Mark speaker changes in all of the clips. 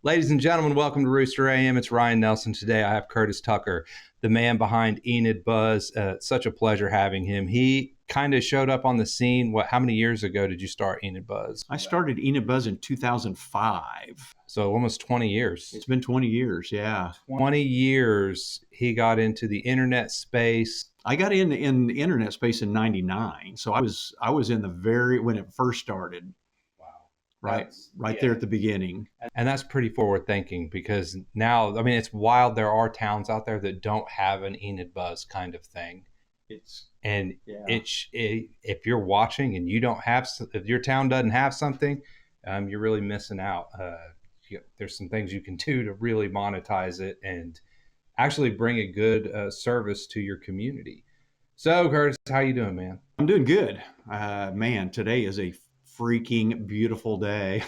Speaker 1: Ladies and gentlemen, welcome to Rooster AM. It's Ryan Nelson. Today I have Curtis Tucker, the man behind Enid Buzz. Such a pleasure having him. He kind of showed up on the scene. How many years ago did you start Enid Buzz?
Speaker 2: I started Enid Buzz in 2005.
Speaker 1: So almost 20 years.
Speaker 2: It's been 20 years, yeah.
Speaker 1: 20 years he got into the internet space.
Speaker 2: I got in the internet space in 99. So I was in the when it first started.
Speaker 1: Wow.
Speaker 2: Right there at the beginning.
Speaker 1: And that's pretty forward thinking because now, I mean, it's wild. There are towns out there that don't have an Enid Buzz kind of thing. If you're watching and you don't have, if your town doesn't have something, you're really missing out. There's some things you can do to really monetize it and actually bring a good service to your community. So, Curtis, how you doing, man?
Speaker 2: I'm doing good. Man, today is a freaking beautiful day.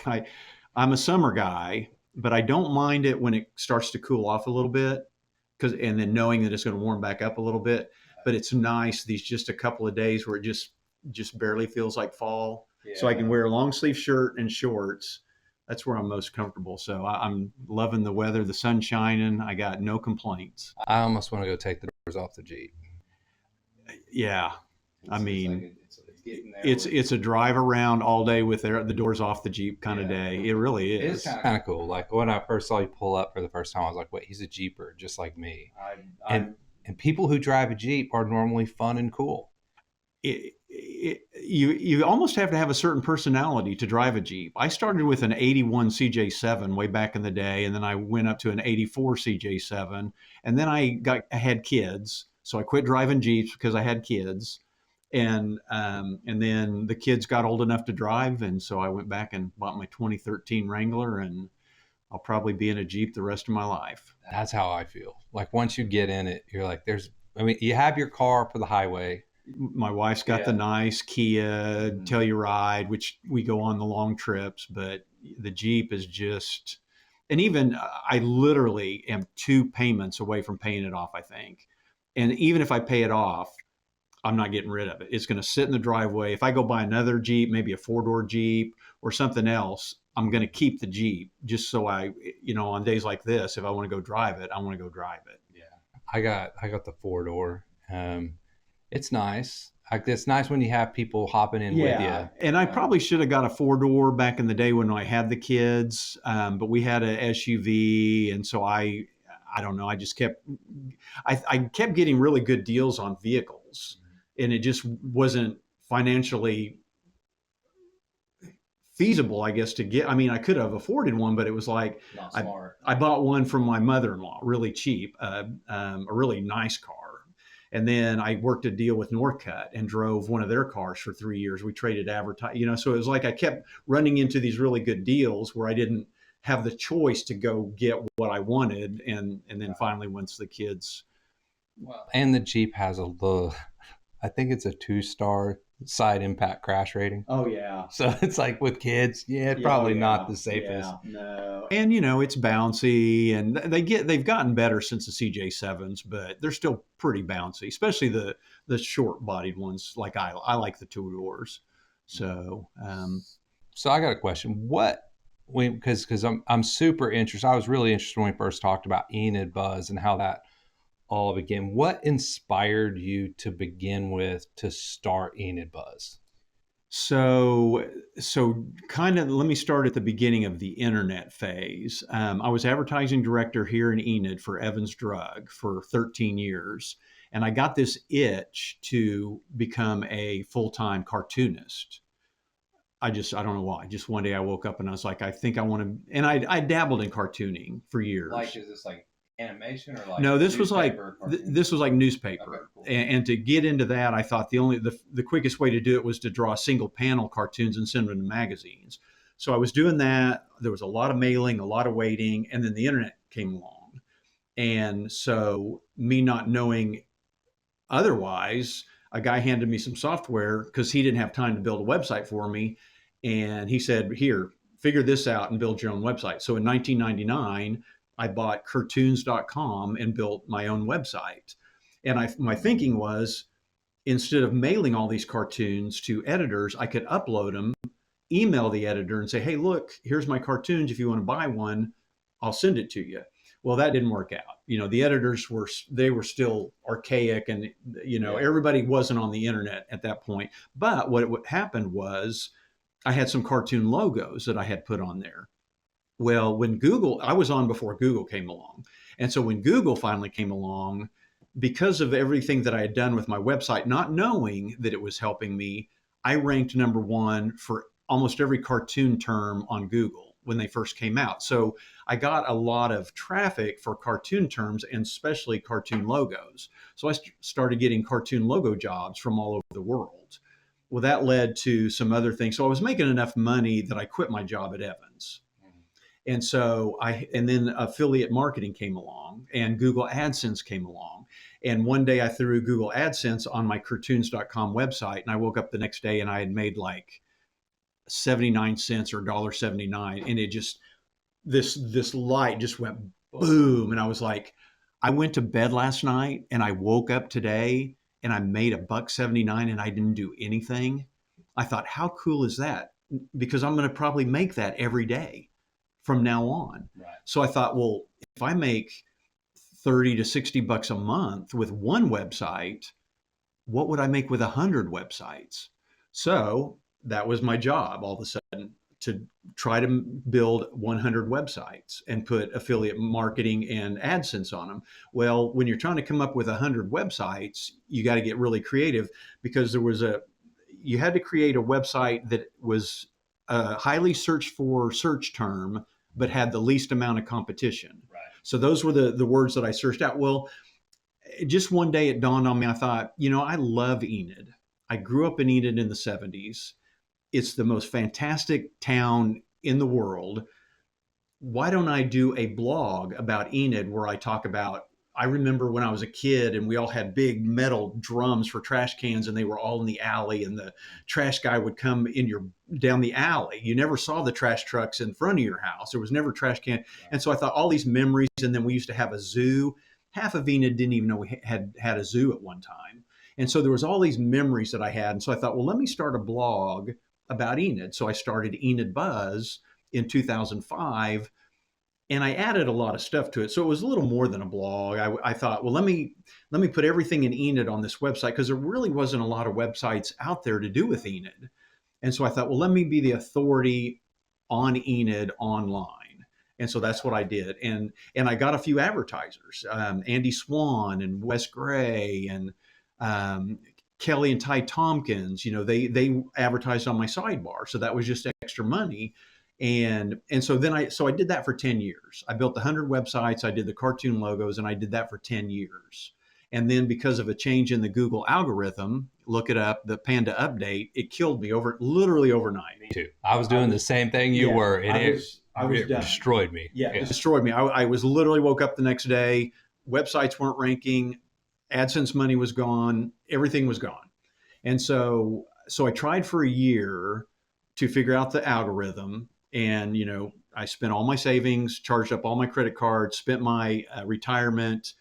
Speaker 2: I'm a summer guy, but I don't mind it when it starts to cool off a little bit, and then knowing that it's going to warm back up a little bit. But it's nice these just a couple of days where it just barely feels like fall. Yeah. So I can wear a long sleeve shirt and shorts. That's where I'm most comfortable. So I'm loving the weather, the sun shining. I got no complaints.
Speaker 1: I almost want to go take the doors off the Jeep.
Speaker 2: Yeah. I mean, it's a drive around all day with the doors off the Jeep kind of day. It really is.
Speaker 1: It's kind of cool. Like when I first saw you pull up for the first time, I was like, wait, he's a Jeeper just like me. And people who drive a Jeep are normally fun and cool.
Speaker 2: You almost have to have a certain personality to drive a Jeep. I started with an 81 CJ7 way back in the day, and then I went up to an 84 CJ7, and then I had kids. So I quit driving Jeeps because I had kids. And then the kids got old enough to drive, and so I went back and bought my 2013 Wrangler, and I'll probably be in a Jeep the rest of my life.
Speaker 1: That's how I feel. Like once you get in it, you're like, you have your car for the highway.
Speaker 2: My wife's got the nice Kia Telluride, which we go on the long trips, but the Jeep is just, and even I literally am 2 payments away from paying it off, I think. And even if I pay it off, I'm not getting rid of it. It's going to sit in the driveway. If I go buy another Jeep, maybe a 4-door Jeep or something else, I'm going to keep the Jeep just so on days like this, if I want to go drive it, I want to go drive it.
Speaker 1: Yeah. I got the 4-door. It's nice. It's nice when you have people hopping in with you.
Speaker 2: And I probably should have got a 4-door back in the day when I had the kids, but we had an SUV, and so I don't know. I kept getting really good deals on vehicles, and it just wasn't financially feasible, I guess, to get. I mean, I could have afforded one, but it was like
Speaker 1: not smart.
Speaker 2: I bought one from my mother-in-law, really cheap, a really nice car. And then I worked a deal with Northcutt and drove one of their cars for 3 years. We traded so it was like I kept running into these really good deals where I didn't have the choice to go get what I wanted. And then finally, once the kids.
Speaker 1: Well, and the Jeep has I think it's a 2-star side impact crash rating.
Speaker 2: Oh yeah.
Speaker 1: So it's like with kids, probably not the safest.
Speaker 2: Yeah, no. And it's bouncy, and they've gotten better since the CJ7s, but they're still pretty bouncy, especially the short bodied ones. Like I like the 2 doors. So
Speaker 1: so I got a question. Because I'm super interested. I was really interested when we first talked about Enid Buzz and how that all began. What inspired you to begin with to start Enid Buzz?
Speaker 2: So kind of, let me start at the beginning of the internet phase. I was advertising director here in Enid for Evans Drug for 13 years. And I got this itch to become a full-time cartoonist. I don't know why. Just one day I woke up and I was like, I think I want to, and I dabbled in cartooning for years.
Speaker 1: Like, is this like animation or like?
Speaker 2: No, this was like newspaper.
Speaker 1: Okay, cool.
Speaker 2: And to get into that, I thought the quickest way to do it was to draw single panel cartoons and send them to magazines. So I was doing that. There was a lot of mailing, a lot of waiting, and then the internet came along. And so me not knowing otherwise, a guy handed me some software because he didn't have time to build a website for me. And he said, here, figure this out and build your own website. So in 1999, I bought cartoons.com and built my own website. And my thinking was, instead of mailing all these cartoons to editors, I could upload them, email the editor and say, hey, look, here's my cartoons. If you want to buy one, I'll send it to you. Well, that didn't work out. The editors were still archaic, and
Speaker 1: Yeah.
Speaker 2: everybody wasn't on the internet at that point. But what happened was I had some cartoon logos that I had put on there. Well, when Google, I was on before Google came along. And so when Google finally came along, because of everything that I had done with my website, not knowing that it was helping me, I ranked number one for almost every cartoon term on Google when they first came out. So I got a lot of traffic for cartoon terms and especially cartoon logos. So I started getting cartoon logo jobs from all over the world. Well, that led to some other things. So I was making enough money that I quit my job at Evans. And then affiliate marketing came along and Google AdSense came along. And one day I threw Google AdSense on my cartoons.com website, and I woke up the next day and I had made like 79 cents or $1.79. And it just, this light just went boom. And I was like, I went to bed last night and I woke up today and I made $1.79 and I didn't do anything. I thought, how cool is that? Because I'm going to probably make that every day from now on.
Speaker 1: Right.
Speaker 2: So I thought, well, if I make 30 to 60 bucks a month with one website, what would I make with 100 websites? So that was my job all of a sudden, to try to build 100 websites and put affiliate marketing and AdSense on them. Well, when you're trying to come up with 100 websites, you got to get really creative, because you had to create a website that was a highly searched for search term, but had the least amount of competition.
Speaker 1: Right.
Speaker 2: So those were the words that I searched out. Well, just one day it dawned on me. I thought, I love Enid. I grew up in Enid in the 70s. It's the most fantastic town in the world. Why don't I do a blog about Enid where I talk about, I remember when I was a kid and we all had big metal drums for trash cans, and they were all in the alley, and the trash guy would come down the alley. You never saw the trash trucks in front of your house. There was never trash can. And so I thought all these memories, and then we used to have a zoo. Half of Enid didn't even know we had a zoo at one time. And so there was all these memories that I had. And so I thought, well, let me start a blog about Enid. So I started Enid Buzz in 2005. And I added a lot of stuff to it, so it was a little more than a blog. I thought, well, let me put everything in Enid on this website, because there really wasn't a lot of websites out there to do with Enid. And so I thought, well, let me be the authority on Enid online. And so that's what I did. And I got a few advertisers, Andy Swan and Wes Gray and Kelly and Ty Tompkins. They advertised on my sidebar, so that was just extra money. And so then I did that for 10 years. I built 100 websites. I did the cartoon logos, and I did that for 10 years. And then because of a change in the Google algorithm, look it up, the Panda update, it killed me literally overnight.
Speaker 1: Me too. I was doing the same thing you were, and
Speaker 2: I was
Speaker 1: it
Speaker 2: done.
Speaker 1: destroyed me.
Speaker 2: Yeah, it destroyed me. I was literally woke up the next day, websites weren't ranking, AdSense money was gone, everything was gone. And so I tried for a year to figure out the algorithm. And, I spent all my savings, charged up all my credit cards, spent my retirement.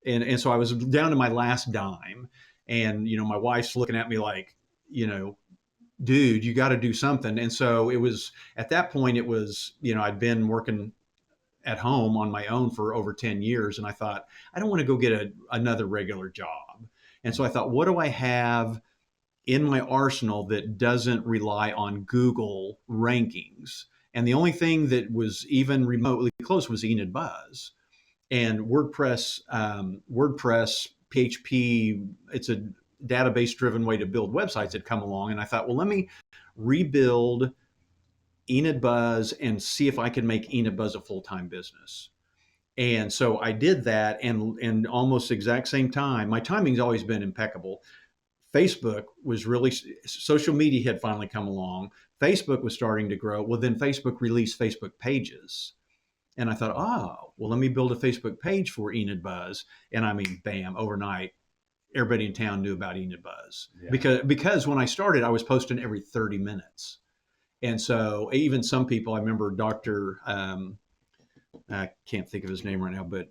Speaker 2: And so I was down to my last dime. And, my wife's looking at me like, dude, you got to do something. And so it was, at that point, it was, I'd been working at home on my own for over 10 years. And I thought, I don't want to go get another regular job. And so I thought, what do I have in my arsenal that doesn't rely on Google rankings? And the only thing that was even remotely close was Enid Buzz. And WordPress, PHP, it's a database-driven way to build websites, had come along. And I thought, well, let me rebuild Enid Buzz and see if I can make Enid Buzz a full-time business. And so I did that, and almost exact same time, my timing's always been impeccable. Facebook was really, social media had finally come along. Facebook was starting to grow. Well, then Facebook released Facebook pages. And I thought, well, let me build a Facebook page for Enid Buzz. And I mean, bam, overnight, everybody in town knew about Enid Buzz. Yeah. Because when I started, I was posting every 30 minutes. And so even some people, I remember Dr. I can't think of his name right now, but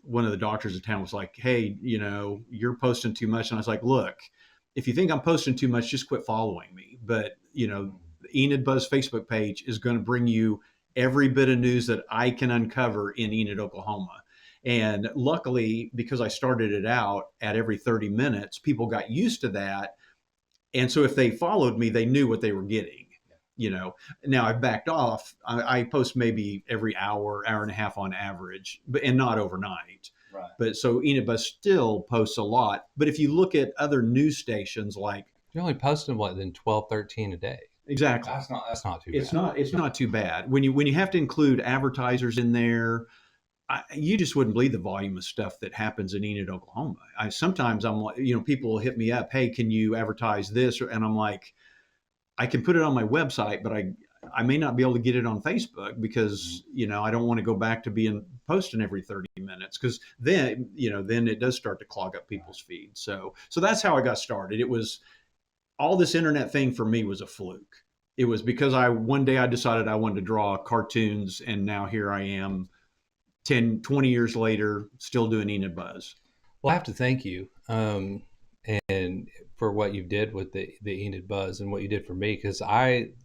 Speaker 2: one of the doctors in town was like, hey, you're posting too much. And I was like, look, if you think I'm posting too much, just quit following me. But, the Enid Buzz Facebook page is going to bring you every bit of news that I can uncover in Enid, Oklahoma. And luckily, because I started it out at every 30 minutes, people got used to that. And so if they followed me, they knew what they were getting. You know, now I've backed off. I post maybe every hour, hour and a half on average, but and not overnight.
Speaker 1: Right.
Speaker 2: But so Enid Buzz still posts a lot. But if you look at other news stations like
Speaker 1: You're only posting what then 12, 13 a day.
Speaker 2: exactly,
Speaker 1: That's not too
Speaker 2: it's
Speaker 1: bad.
Speaker 2: not too bad when you have to include advertisers in there. You just wouldn't believe the volume of stuff that happens in Enid, Oklahoma. Sometimes I'm like, people will hit me up, hey, can you advertise this? And I'm like, I can put it on my website, but I may not be able to get it on Facebook because I don't want to go back to being posting every 30 minutes because then it does start to clog up people's feeds. So that's how I got started. It was all this internet thing for me was a fluke. It was because one day I decided I wanted to draw cartoons, and now here I am 10, 20 years later, still doing Enid Buzz.
Speaker 1: Well, I have to thank you, and for what you did with the Enid Buzz and what you did for me, because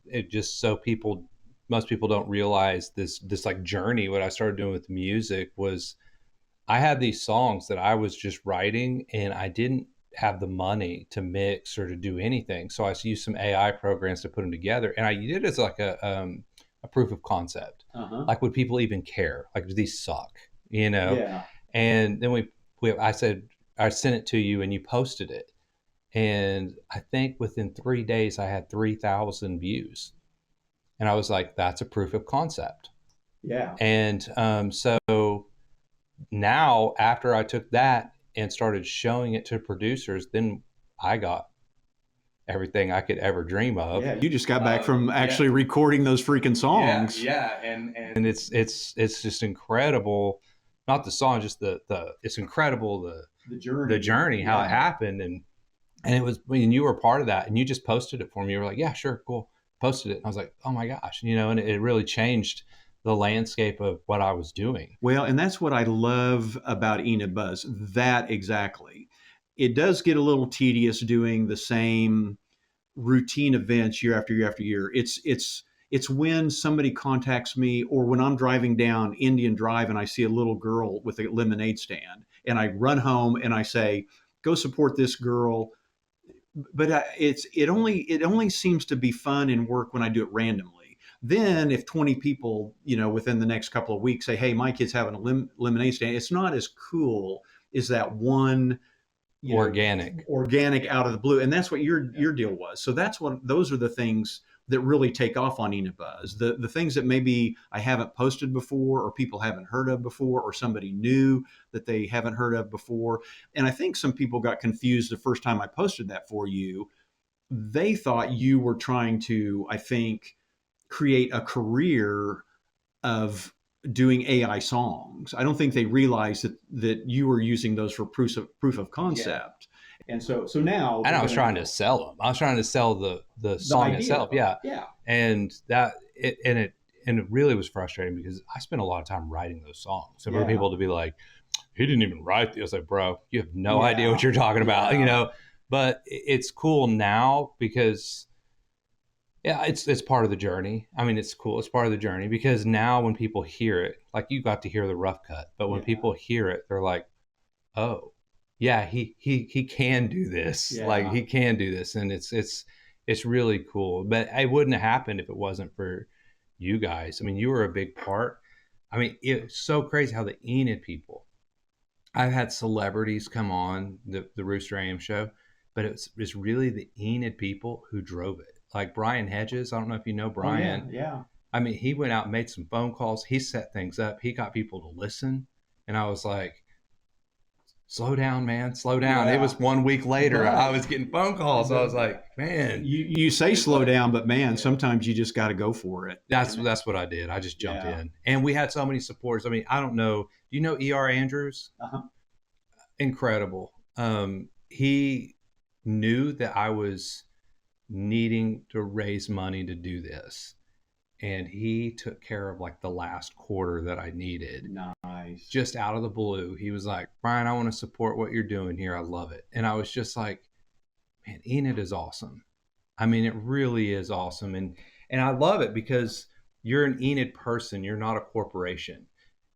Speaker 1: it just so most people don't realize this like journey. What I started doing with music was I had these songs that I was just writing, and I didn't have the money to mix or to do anything, so I used some AI programs to put them together, and I did it as like a proof of concept.
Speaker 2: Uh-huh.
Speaker 1: Like, would people even care? Like, do these suck? You know?
Speaker 2: Yeah.
Speaker 1: And then I said, I sent it to you and you posted it. And I think within 3 days, I had 3,000 views. And I was like, that's a proof of concept.
Speaker 2: Yeah.
Speaker 1: And so now, after I took that and started showing it to producers, then I got everything I could ever dream of.
Speaker 2: Yeah. You just got back from actually recording those freaking songs.
Speaker 1: Yeah, and it's just incredible. Not the song, just the it's incredible the journey how it happened, and it was when you were part of that, and you just posted it for me. You were like, yeah, sure, cool. Posted it, and I was like, oh my gosh, and it really changed the landscape of what I was doing.
Speaker 2: Well, and that's what I love about Enid Buzz. That exactly. It does get a little tedious doing the same routine events year after year after year. It's when somebody contacts me or when I'm driving down Indian Drive and I see a little girl with a lemonade stand and I run home and I say, "Go support this girl." But it only seems to be fun and work when I do it randomly. Then if 20 people, within the next couple of weeks say, "Hey, my kid's having a lemonade stand," it's not as cool as that one organic out of the blue. And that's what your deal was. So those are the things that really take off on Enid Buzz. The things that maybe I haven't posted before or people haven't heard of before or somebody new that they haven't heard of before. And I think some people got confused the first time I posted that for you. They thought you were trying to, I think, create a career of doing AI songs. I don't think they realized that you were using those for proof of concept. And so now,
Speaker 1: and I was trying to sell them. I was trying to sell the song
Speaker 2: idea
Speaker 1: itself. Yeah.
Speaker 2: Yeah.
Speaker 1: And it really was frustrating because I spent a lot of time writing those songs. So for people to be like, he didn't even write this, like, bro, you have no idea what you're talking about, But it's cool now because it's part of the journey. I mean, it's cool. It's part of the journey because now when people hear it, like you got to hear the rough cut, but when people hear it, they're like, oh, yeah, he can do this.
Speaker 2: Yeah.
Speaker 1: Like he can do this, and it's really cool. But it wouldn't have happened if it wasn't for you guys. I mean, you were a big part. I mean, it's so crazy how the Enid people. I've had celebrities come on the Rooster AM show, but it's really the Enid people who drove it. Like Brian Hedges, I don't know if you know Brian.
Speaker 2: Oh, yeah.
Speaker 1: I mean, he went out and made some phone calls. He set things up. He got people to listen, and I was like, slow down, man, slow down.
Speaker 2: Yeah.
Speaker 1: It was 1 week later.
Speaker 2: Right.
Speaker 1: I was getting phone calls. I was like, man,
Speaker 2: You say slow down, but man, sometimes you just got to go for it.
Speaker 1: that's what I did. I just jumped in, and we had so many supporters. I mean, I don't know. Do you know Andrews?
Speaker 2: Uh-huh.
Speaker 1: Incredible. He knew that I was needing to raise money to do this, and he took care of like the last quarter that I needed.
Speaker 2: Nice.
Speaker 1: Just out of the blue, he was like, Brian, I want to support what you're doing here. I love it. And I was just like, man, Enid is awesome. I mean, it really is awesome. And I love it because you're an Enid person. You're not a corporation.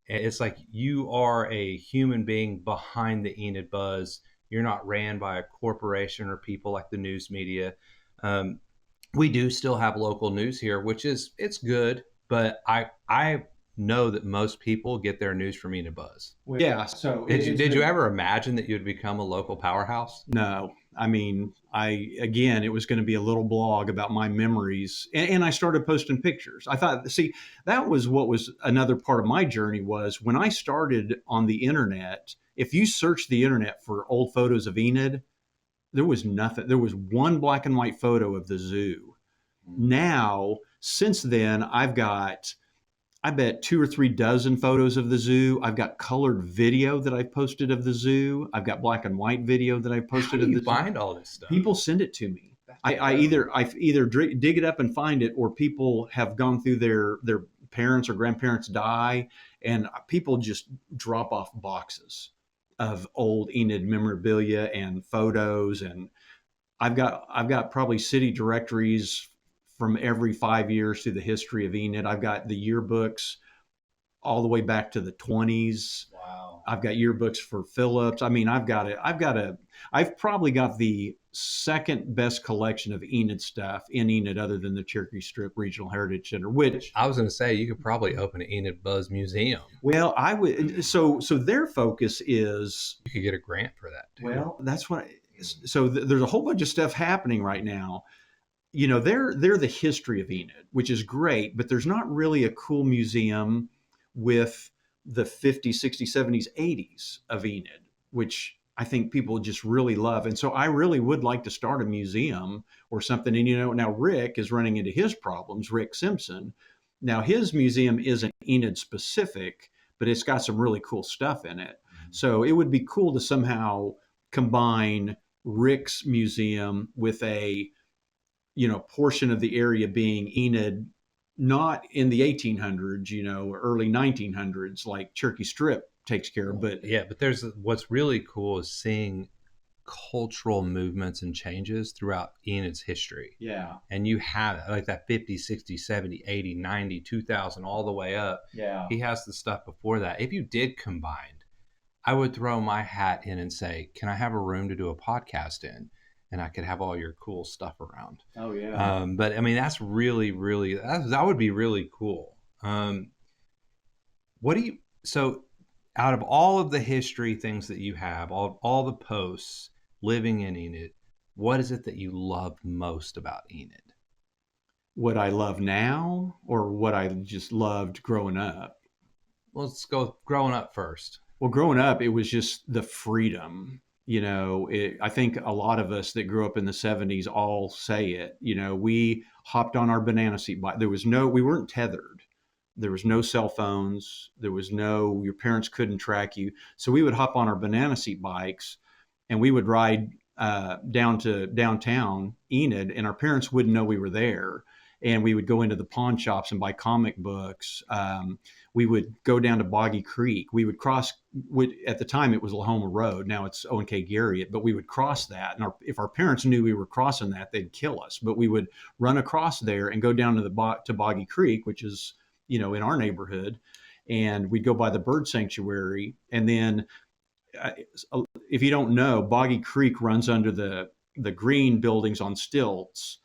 Speaker 1: It's like you are a human being behind the Enid Buzz. You're not ran by a corporation or people like the news media. Um, we do still have local news here, which is it's good, but I know that most people get their news from Enid Buzz.
Speaker 2: Yeah. So
Speaker 1: Did you ever imagine that you'd become a local powerhouse?
Speaker 2: No, I mean, again, it was going to be a little blog about my memories, and I started posting pictures. I thought, see, that was what was another part of my journey was when I started on the internet. If you search the internet for old photos of Enid, there was nothing. There was one black and white photo of the zoo. Now, since then, I've got, I bet 2 or 3 dozen photos of the zoo. I've got colored video that I've posted of the zoo. I've got black and white video that I've
Speaker 1: How
Speaker 2: posted
Speaker 1: do
Speaker 2: of
Speaker 1: you
Speaker 2: the zoo.
Speaker 1: find all this stuff?
Speaker 2: People send it to me. I either dig it up and find it, or people have gone through their parents or grandparents die, and people just drop off boxes of old Enid memorabilia and photos. And I've got probably city directories from every 5 years through the history of Enid. I've got the yearbooks all the way back to the 20s.
Speaker 1: Wow.
Speaker 2: I've got yearbooks for Phillips. I mean, I've probably got the second best collection of Enid stuff in Enid, other than the Cherokee Strip Regional Heritage Center. Which,
Speaker 1: I was going to say you could probably open an Enid Buzz museum.
Speaker 2: well, I would. So their focus is,
Speaker 1: You could get a grant for that too.
Speaker 2: well, that's what. So there's a whole bunch of stuff happening right now. They're the history of Enid, which is great, but there's not really a cool museum with the 50s, 60s, 70s, 80s of Enid, which I think people just really love. And so I really would like to start a museum or something. And now Rick is running into his problems, Rick Simpson. Now his museum isn't Enid specific, but it's got some really cool stuff in it. So it would be cool to somehow combine Rick's museum with a portion of the area being Enid, not in the 1800s, or early 1900s, like Cherokee Strip takes care of. But
Speaker 1: Yeah, but there's what's really cool is seeing cultural movements and changes throughout Enid's history.
Speaker 2: yeah,
Speaker 1: And you have like that 50, 60, 70, 80, 90, 2000, all the way up.
Speaker 2: yeah,
Speaker 1: He has the stuff before that. If you did combine, I would throw my hat in and say, can I have a room to do a podcast in? And I could have all your cool stuff around.
Speaker 2: oh yeah.
Speaker 1: But I mean, that's really, really, that would be really cool. What do you, so out of all of the history things that you have, all the posts living in Enid, what is it that you love most about Enid?
Speaker 2: What I love now, or what I just loved growing up?
Speaker 1: Let's go growing up first.
Speaker 2: Well, growing up, it was just the freedom. I think a lot of us that grew up in the 70s all say it. We hopped on our banana seat bike. We weren't tethered. There was no cell phones. Your parents couldn't track you. So we would hop on our banana seat bikes and we would ride down to downtown Enid, and our parents wouldn't know we were there. And we would go into the pawn shops and buy comic books. We would go down to Boggy Creek. We would cross, at the time it was Lahoma Road. Now it's O&K Garriott, but we would cross that. And if our parents knew we were crossing that, they'd kill us. But we would run across there and go down to Boggy Creek, which is, in our neighborhood. And we'd go by the bird sanctuary. And then if you don't know, Boggy Creek runs under the green buildings on stilts.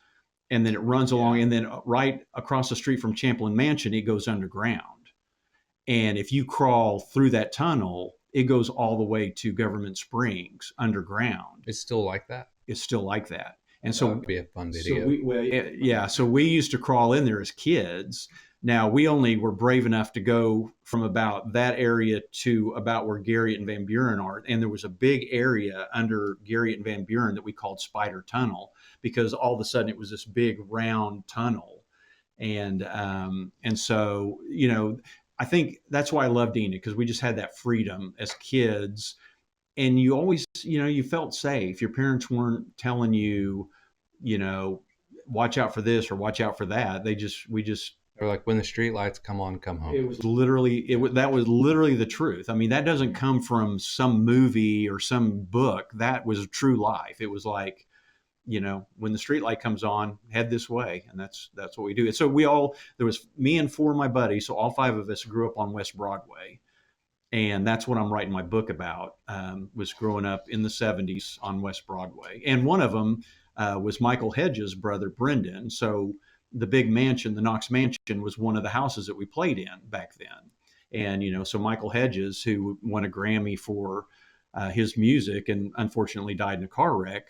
Speaker 2: And then it runs along, and then right across the street from Champlin Mansion, it goes underground. And if you crawl through that tunnel, it goes all the way to Government Springs underground.
Speaker 1: It's still like that.
Speaker 2: It's still like that. And
Speaker 1: That would be a fun video.
Speaker 2: So we used to crawl in there as kids. Now, we only were brave enough to go from about that area to about where Garriott and Van Buren are. And there was a big area under Garriott and Van Buren that we called Spider Tunnel, because all of a sudden it was this big round tunnel. And so, I think that's why I loved Enid, because we just had that freedom as kids. And you always, you felt safe. Your parents weren't telling you, watch out for this or watch out for that.
Speaker 1: They're like, when the street lights come on, come home.
Speaker 2: It was that was literally the truth. I mean, that doesn't come from some movie or some book. That was true life. It was like, when the street light comes on, head this way, and that's what we do. And so there was me and four of my buddies, so all five of us grew up on West Broadway, and that's what I'm writing my book about. Was growing up in the '70s on West Broadway, and one of them was Michael Hedges' brother Brendan. So the big mansion, the Knox Mansion, was one of the houses that we played in back then. And so Michael Hedges, who won a Grammy for his music, and unfortunately died in a car wreck.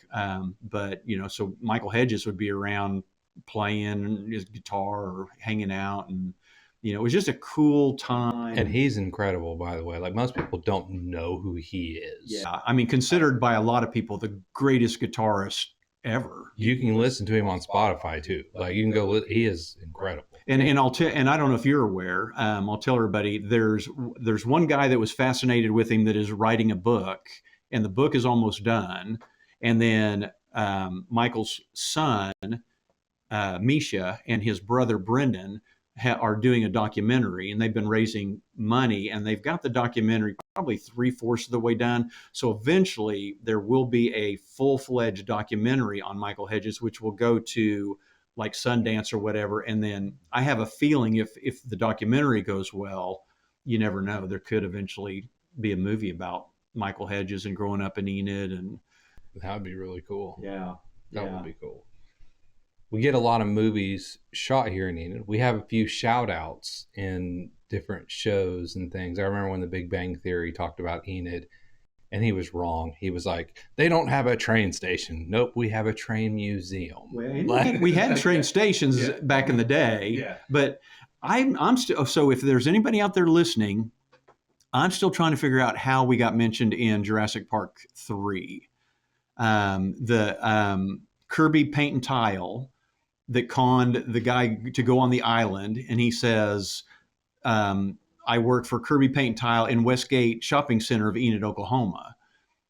Speaker 2: But so Michael Hedges would be around playing his guitar or hanging out, and it was just a cool time.
Speaker 1: And he's incredible, by the way. Like, most people don't know who he is.
Speaker 2: Yeah, I mean, considered by a lot of people the greatest guitarist ever.
Speaker 1: You can listen to him on Spotify too. Like, you can go. He is incredible.
Speaker 2: And I don't know if you're aware. I'll tell everybody. There's one guy that was fascinated with him that is writing a book, and the book is almost done. And then Michael's son, Misha, and his brother Brendan are doing a documentary, and they've been raising money, and they've got the documentary probably 3/4 of the way done. So eventually there will be a full-fledged documentary on Michael Hedges, which will go to like Sundance or whatever. And then I have a feeling if the documentary goes well, you never know, there could eventually be a movie about Michael Hedges and growing up in Enid. And
Speaker 1: that would be really cool.
Speaker 2: Yeah,
Speaker 1: that would be cool. We get a lot of movies shot here in Enid. We have a few shout outs in different shows and things. I remember when The Big Bang Theory talked about Enid, and he was wrong. He was like, they don't have a train station. Nope, we have a train museum.
Speaker 2: Well, we had train stations back in the day, but I'm still, so if there's anybody out there listening, I'm still trying to figure out how we got mentioned in Jurassic Park 3. The Kirby Paint and Tile that conned the guy to go on the island, and he says, I work for Kirby Paint and Tile in Westgate Shopping Center of Enid, Oklahoma.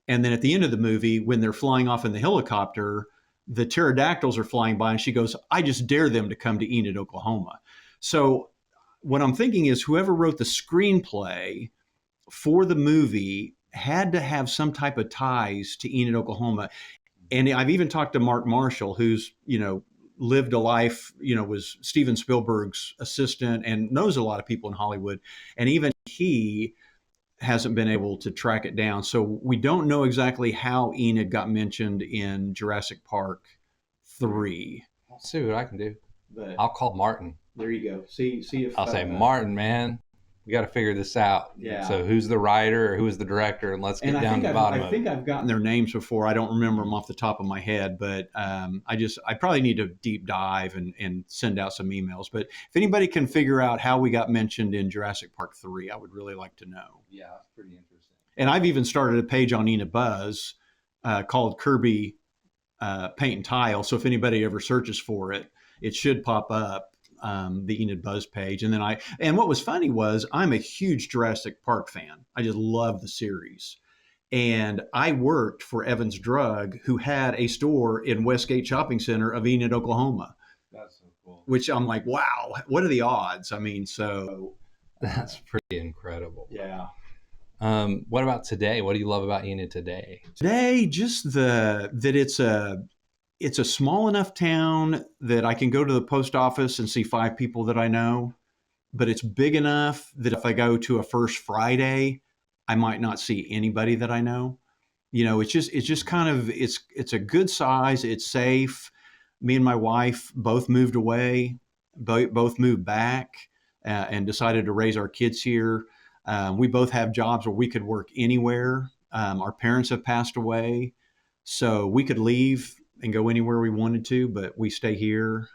Speaker 2: And then at the end of the movie, when they're flying off in the helicopter, the pterodactyls are flying by, and she goes, I just dare them to come to Enid, Oklahoma. So what I'm thinking is whoever wrote the screenplay for the movie had to have some type of ties to Enid, Oklahoma. And I've even talked to Mark Marshall, who's, lived a life, was Steven Spielberg's assistant and knows a lot of people in Hollywood. And even he hasn't been able to track it down. So we don't know exactly how Enid got mentioned in Jurassic Park 3.
Speaker 1: I'll see what I can do.
Speaker 2: But
Speaker 1: I'll call Martin.
Speaker 2: There you go. See if
Speaker 1: I'll say, Martin, man, we got to figure this out.
Speaker 2: Yeah.
Speaker 1: So who's the writer or who's the director, and let's get down to the bottom of it.
Speaker 2: I think I've gotten their names before. I don't remember them off the top of my head, but I probably need to deep dive and send out some emails. But if anybody can figure out how we got mentioned in Jurassic Park 3, I would really like to know.
Speaker 1: Yeah, that's pretty interesting.
Speaker 2: And I've even started a page on Enid Buzz called Kirby Paint and Tile. So if anybody ever searches for it, it should pop up. The Enid Buzz page. And what was funny was I'm a huge Jurassic Park fan. I just love the series. And I worked for Evans Drug, who had a store in Westgate Shopping Center of Enid, Oklahoma.
Speaker 1: That's so cool.
Speaker 2: Which I'm like, wow, what are the odds? I mean, so.
Speaker 1: That's pretty incredible.
Speaker 2: Yeah.
Speaker 1: What about today? What do you love about Enid today?
Speaker 2: Today, just that it's a small enough town that I can go to the post office and see 5 people that I know, but it's big enough that if I go to a First Friday, I might not see anybody that I know. It's just kind of, it's a good size. It's safe. Me and my wife both moved away, both moved back and decided to raise our kids here. We both have jobs where we could work anywhere. Our parents have passed away, so we could leave and go anywhere we wanted to, but we stay here.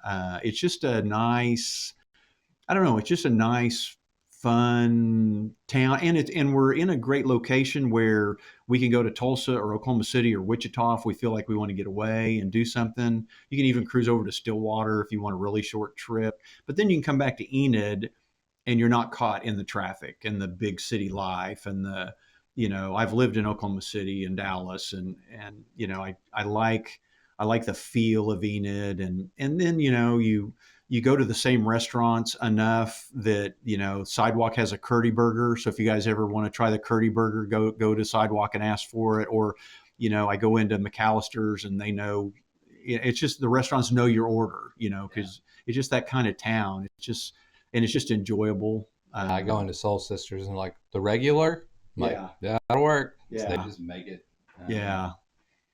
Speaker 2: It's just a nice, it's just a nice, fun town. And we're in a great location where we can go to Tulsa or Oklahoma City or Wichita if we feel like we want to get away and do something. You can even cruise over to Stillwater if you want a really short trip. But then you can come back to Enid and you're not caught in the traffic and the big city life and the, I've lived in Oklahoma City and Dallas and I like the feel of Enid, and then you go to the same restaurants enough that Sidewalk has a Curdy Burger. So if you guys ever want to try the Curdy Burger, go to Sidewalk and ask for it. Or I go into McAllister's and they know it's just the restaurants know your order, because it's just that kind of town. It's just enjoyable.
Speaker 1: I go into Soul Sisters and like the regular, I'm like,
Speaker 2: Yeah.
Speaker 1: yeah, that'll work. So they
Speaker 2: Yeah.
Speaker 1: just make it.
Speaker 2: Yeah.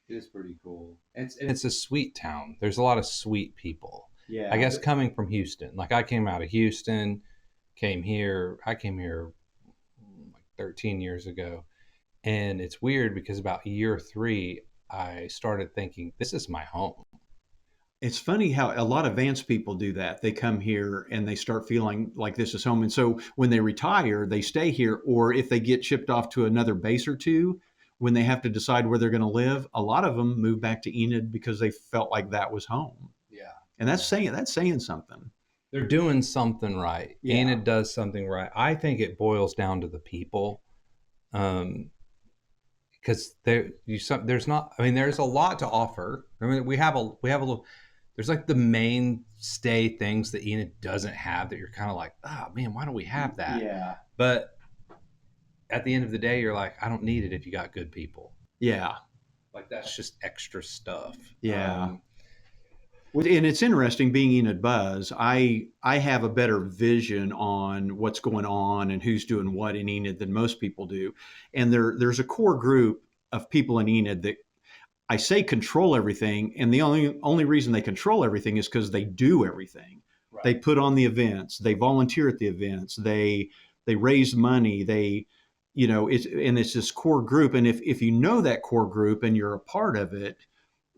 Speaker 1: It is pretty cool. It's a sweet town. There's a lot of sweet people. I
Speaker 2: Yeah.
Speaker 1: guess coming from Houston, like I came out of Houston, came here. I came here like 13 years ago, and it's weird because about year three, I started thinking this is my home.
Speaker 2: It's funny how a lot of Vance people do that. They come here and they start feeling like this is home. And so when they retire, they stay here. Or if they get shipped off to another base or two, when they have to decide where they're going to live, a lot of them move back to Enid because they felt like that was home.
Speaker 1: Yeah,
Speaker 2: And that's saying something.
Speaker 1: they're doing something right.
Speaker 2: Yeah.
Speaker 1: Enid does something right. I think it boils down to the people. Um, because there's not, I mean, there's a lot to offer. I mean, we have a little, there's like the mainstay things that Enid doesn't have that you're kind of like, oh man, why don't we have that?
Speaker 2: Yeah.
Speaker 1: But at the end of the day, you're like, I don't need it if you got good people.
Speaker 2: Yeah.
Speaker 1: Like that's just extra stuff.
Speaker 2: Yeah. And it's interesting being Enid Buzz. I have a better vision on what's going on and who's doing what in Enid than most people do. And there's a core group of people in Enid that I say control everything, and the only reason they control everything is because they do everything.
Speaker 1: Right.
Speaker 2: They put on the events, they volunteer at the events, they raise money, it's this core group. And if you know that core group and you're a part of it,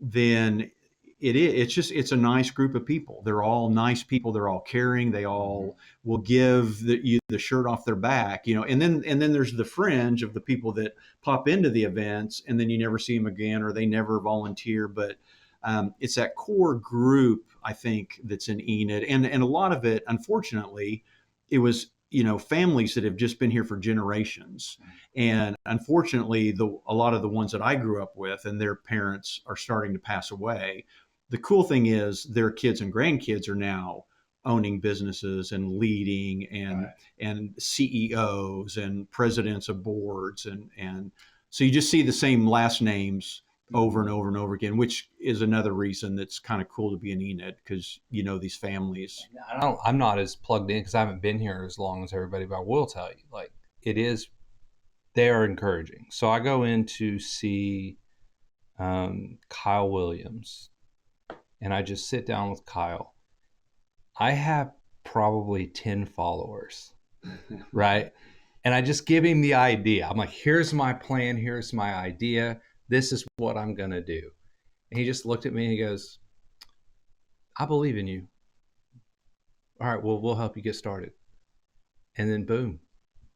Speaker 2: then it's a nice group of people. They're all nice people. They're all caring. They all will give you the shirt off their back, and then there's the fringe of the people that pop into the events and then you never see them again, or they never volunteer. But it's that core group, I think, that's in Enid. And a lot of it, unfortunately, it was, families that have just been here for generations. And unfortunately, a lot of the ones that I grew up with and their parents are starting to pass away. The cool thing is their kids and grandkids are now owning businesses and leading and CEOs and presidents of boards, and so you just see the same last names over and over and over again, which is another reason that's kind of cool to be an Enid, because these families.
Speaker 1: I'm not as plugged in because I haven't been here as long as everybody, but I will tell you, like they are encouraging. So I go in to see Kyle Williams, and I just sit down with Kyle. I have probably 10 followers, right? And I just give him the idea. I'm like, here's my plan. Here's my idea. This is what I'm going to do. And he just looked at me and he goes, I believe in you. All right, well, we'll help you get started. And then boom,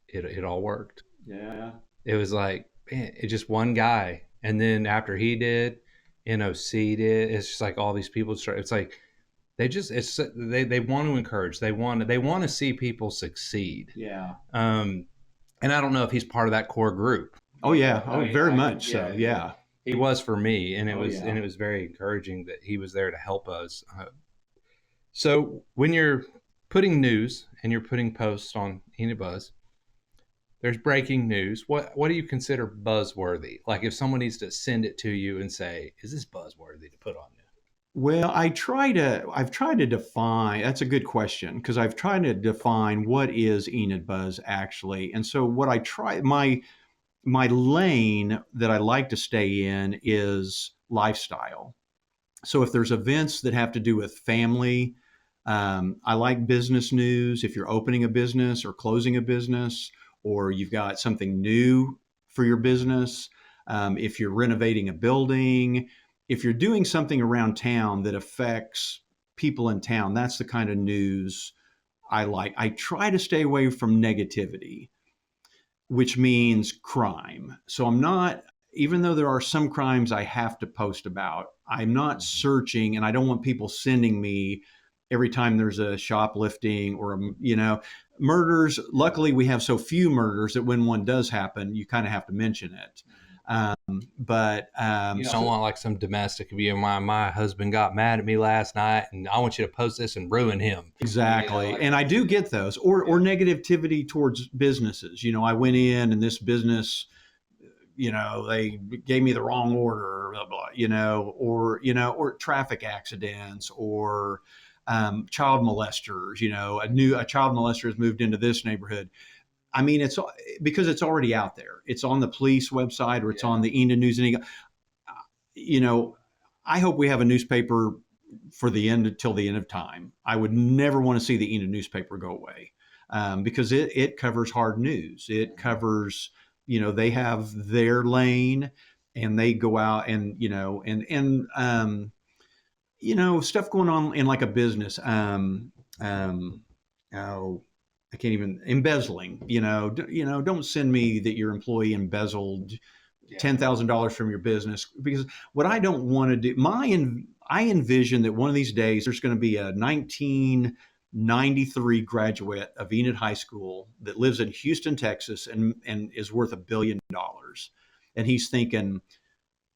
Speaker 1: it all worked.
Speaker 2: Yeah.
Speaker 1: It was like, man, it's just one guy. And then after he did, NOC did, it's just like all these people start. It's like they want to encourage. They want to see people succeed.
Speaker 2: Yeah.
Speaker 1: And I don't know if he's part of that core group.
Speaker 2: Oh yeah. Oh, very much so. Yeah.
Speaker 1: He was for me, and it
Speaker 2: yeah.
Speaker 1: was very encouraging that he was there to help us. So when you're putting news and you're putting posts on Enid Buzz, there's breaking news. What do you consider buzzworthy? Like if someone needs to send it to you and say, "Is this buzzworthy to put on you?"
Speaker 2: Well, I've tried to define. That's a good question, because I've tried to define what is Enid Buzz actually. And so what I try my lane that I like to stay in is lifestyle. So if there's events that have to do with family, I like business news. If you're opening a business or closing a business, or you've got something new for your business, if you're renovating a building, if you're doing something around town that affects people in town, that's the kind of news I like. I try to stay away from negativity, which means crime. So I'm not, even though there are some crimes I have to post about, I'm not searching, and I don't want people sending me every time there's a shoplifting or murders. Luckily, we have so few murders that when one does happen, you kind of have to mention it. But
Speaker 1: you don't want like some domestic abuse. My husband got mad at me last night, and I want you to post this and ruin him.
Speaker 2: Exactly. And I do get those, or negativity towards businesses. I went in and this business, they gave me the wrong order, blah, blah, or traffic accidents, or child molesters. A child molester has moved into this neighborhood. I mean, it's because it's already out there. It's on the police website, or it's on the Enid News and Eagle. You know, I hope we have a newspaper for the end till the end of time. I would never want to see the Enid newspaper go away, because it covers hard news. It covers, they have their lane, and they go out and stuff going on in like a business. Oh, I can't even embezzling. Don't send me that your employee embezzled $10,000 from your business, because what I don't want to do, I envision that one of these days there's going to be a 1993 graduate of Enid High School that lives in Houston, Texas, and is worth $1 billion, and he's thinking,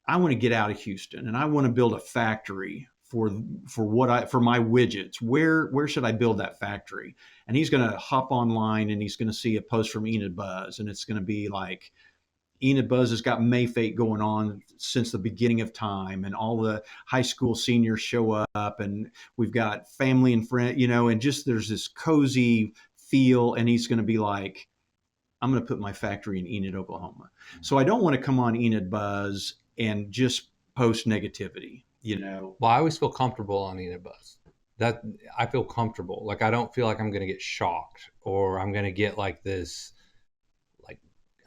Speaker 2: I want to get out of Houston and I want to build a factory for my widgets. Where should I build that factory? And he's going to hop online and he's going to see a post from Enid Buzz, and it's going to be like, Enid Buzz has got Mayfate going on since the beginning of time, and all the high school seniors show up, and we've got family and friends, and just there's this cozy feel. And he's going to be like, I'm going to put my factory in Enid, Oklahoma. So I don't want to come on Enid Buzz and just post negativity.
Speaker 1: Well, I always feel comfortable on Enid Buzz. That I feel comfortable. Like, I don't feel like I'm going to get shocked, or I'm going to get like this, like,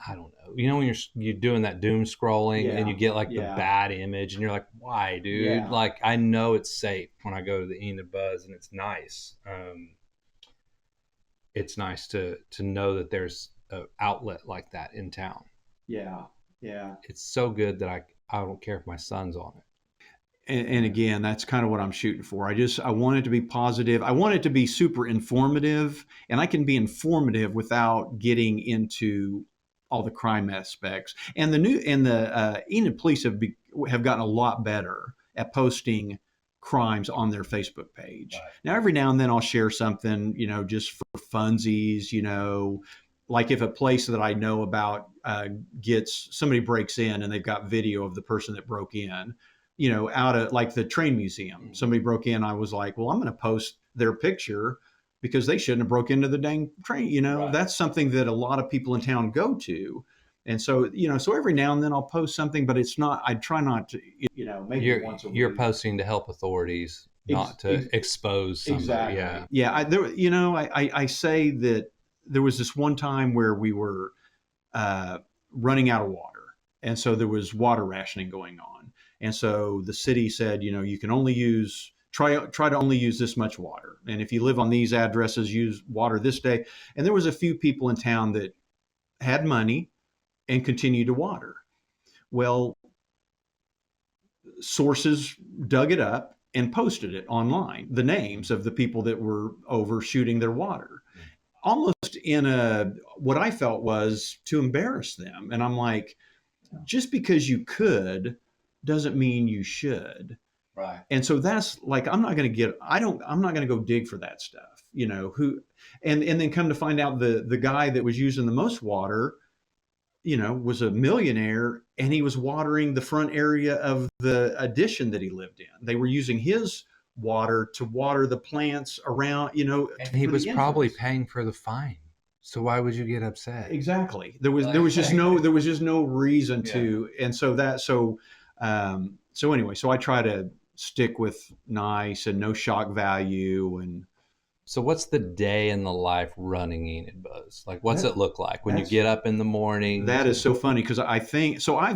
Speaker 1: I don't know. When you're doing that doom scrolling, and you get like the bad image, and you're like, why, dude?
Speaker 2: Yeah.
Speaker 1: Like, I know it's safe when I go to the Enid Buzz, and it's nice. It's nice to know that there's an outlet like that in town.
Speaker 2: Yeah. Yeah.
Speaker 1: It's so good that I don't care if my son's on it.
Speaker 2: And again, that's kind of what I'm shooting for. I want it to be positive. I want it to be super informative, and I can be informative without getting into all the crime aspects. And the Enid police have gotten a lot better at posting crimes on their Facebook page. Right. Now, every now and then I'll share something, just for funsies, like if a place that I know about somebody breaks in and they've got video of the person that broke in, out of like the train museum, somebody broke in. I was like, well, I'm going to post their picture because they shouldn't have broke into the dang train. Right. That's something that a lot of people in town go to. And so, so every now and then I'll post something, but it's not, I try not to, maybe once a week.
Speaker 1: You're posting to help authorities, not to expose somebody.
Speaker 2: Exactly. Yeah. I say that there was this one time where we were running out of water. And so there was water rationing going on. And so the city said, you can only try to only use this much water. And if you live on these addresses, use water this day. And there was a few people in town that had money and continued to water. Well, sources dug it up and posted it online, the names of the people that were overshooting their water, almost in what I felt was to embarrass them. And I'm like, just because you could doesn't mean you should.
Speaker 1: Right.
Speaker 2: And so that's like, I'm not going to go dig for that stuff, and then come to find out the guy that was using the most water, was a millionaire, and he was watering the front area of the addition that he lived in. They were using his water to water the plants around,
Speaker 1: and he was probably paying for the fine. So why would you get upset?
Speaker 2: Exactly. There was just no reason to. And so anyway, so I try to stick with nice and no shock value. And
Speaker 1: so what's the day in the life running Enid Buzz? Like, what's it look like when you get up in the morning?
Speaker 2: That is so funny, because I think, so I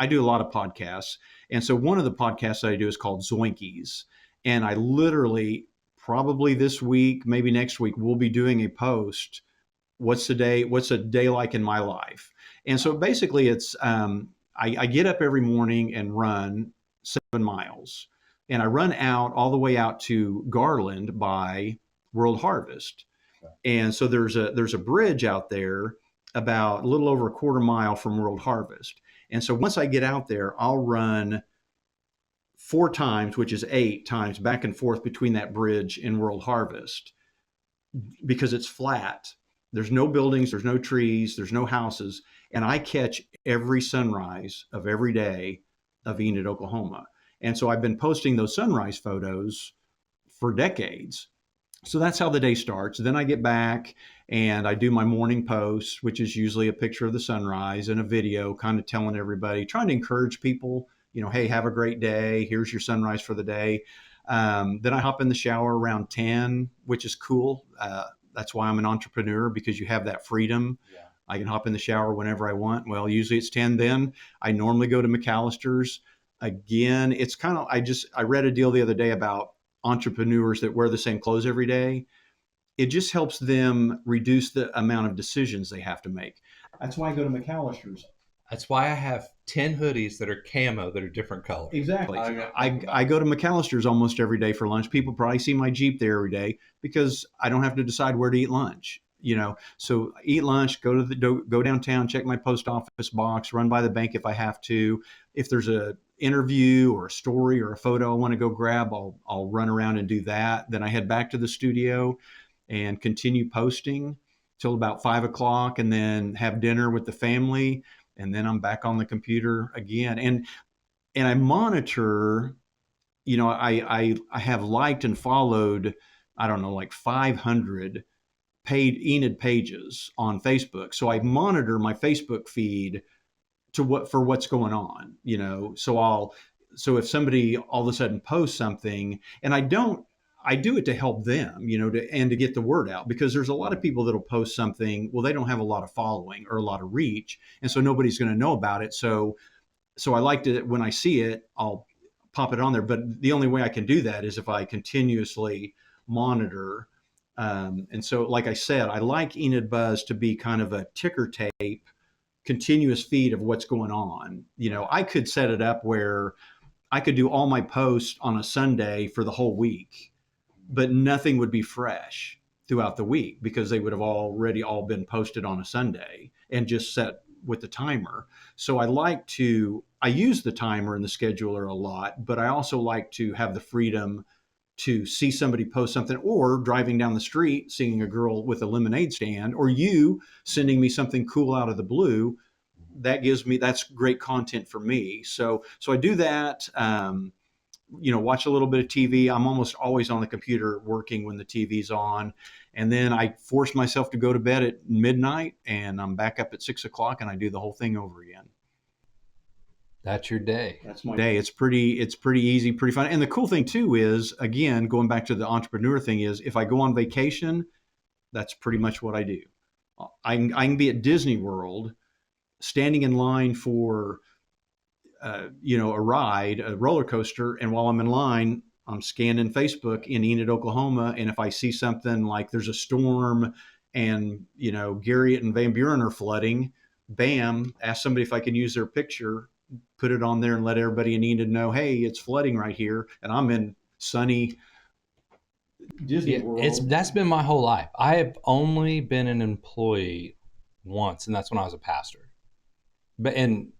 Speaker 2: do a lot of podcasts. And so one of the podcasts that I do is called Zoinkies. And I literally, probably this week, maybe next week, we'll be doing a post. What's a day like in my life? And so basically it's, I get up every morning and run 7 miles, and I run out all the way out to Garland by World Harvest. Okay. And so there's a bridge out there about a little over a quarter mile from World Harvest. And so once I get out there, I'll run 4 times, which is 8 times back and forth between that bridge and World Harvest, because it's flat. There's no buildings, there's no trees, there's no houses, and I catch every sunrise of every day of Enid, Oklahoma. And so I've been posting those sunrise photos for decades. So that's how the day starts. Then I get back and I do my morning post, which is usually a picture of the sunrise and a video, kind of telling everybody, trying to encourage people, hey, have a great day. Here's your sunrise for the day. Then I hop in the shower around 10, which is cool. That's why I'm an entrepreneur, because you have that freedom.
Speaker 1: Yeah.
Speaker 2: I can hop in the shower whenever I want. Well, usually it's 10 then. I normally go to McAllister's. Again, it's kind of, I read a deal the other day about entrepreneurs that wear the same clothes every day. It just helps them reduce the amount of decisions they have to make. That's why I go to McAllister's.
Speaker 1: That's why I have 10 hoodies that are camo that are different colors.
Speaker 2: Exactly. I go to McAllister's almost every day for lunch. People probably see my Jeep there every day because I don't have to decide where to eat lunch. So eat lunch, go downtown, check my post office box, run by the bank if I have to. If there's a interview or a story or a photo I want to go grab, I'll run around and do that. Then I head back to the studio and continue posting till about 5 o'clock, and then have dinner with the family, and then I'm back on the computer again. And I monitor. I have liked and followed, I don't know, like 500 paid Enid pages on Facebook. So I monitor my Facebook feed for what's going on. So if somebody all of a sudden posts something, and I do it to help them, and to get the word out, because there's a lot of people that'll post something. Well, they don't have a lot of following or a lot of reach, and so nobody's going to know about it. So I like to, when I see it, I'll pop it on there. But the only way I can do that is if I continuously monitor. And so, like I said, I like Enid Buzz to be kind of a ticker tape, continuous feed of what's going on. I could set it up where I could do all my posts on a Sunday for the whole week, but nothing would be fresh throughout the week because they would have already all been posted on a Sunday and just set with the timer. So I use the timer and the scheduler a lot, but I also like to have the freedom to see somebody post something, or driving down the street, seeing a girl with a lemonade stand, or you sending me something cool out of the blue. That's great content for me. So I do that. Watch a little bit of TV. I'm almost always on the computer working when the TV's on. And then I force myself to go to bed at midnight, and I'm back up at 6 o'clock, and I do the whole thing over again.
Speaker 1: That's your day.
Speaker 2: That's my day. It's pretty easy, pretty fun. And the cool thing too is, again, going back to the entrepreneur thing, is if I go on vacation, that's pretty much what I do. I can be at Disney World, standing in line for a ride, a roller coaster, and while I'm in line, I'm scanning Facebook in Enid, Oklahoma, and if I see something like there's a storm and Garriott and Van Buren are flooding, bam, ask somebody if I can use their picture, put it on there, and let everybody in Enid know, hey, it's flooding right here, and I'm in sunny Disney World.
Speaker 1: That's been my whole life. I have only been an employee once, and that's when I was a pastor. Kind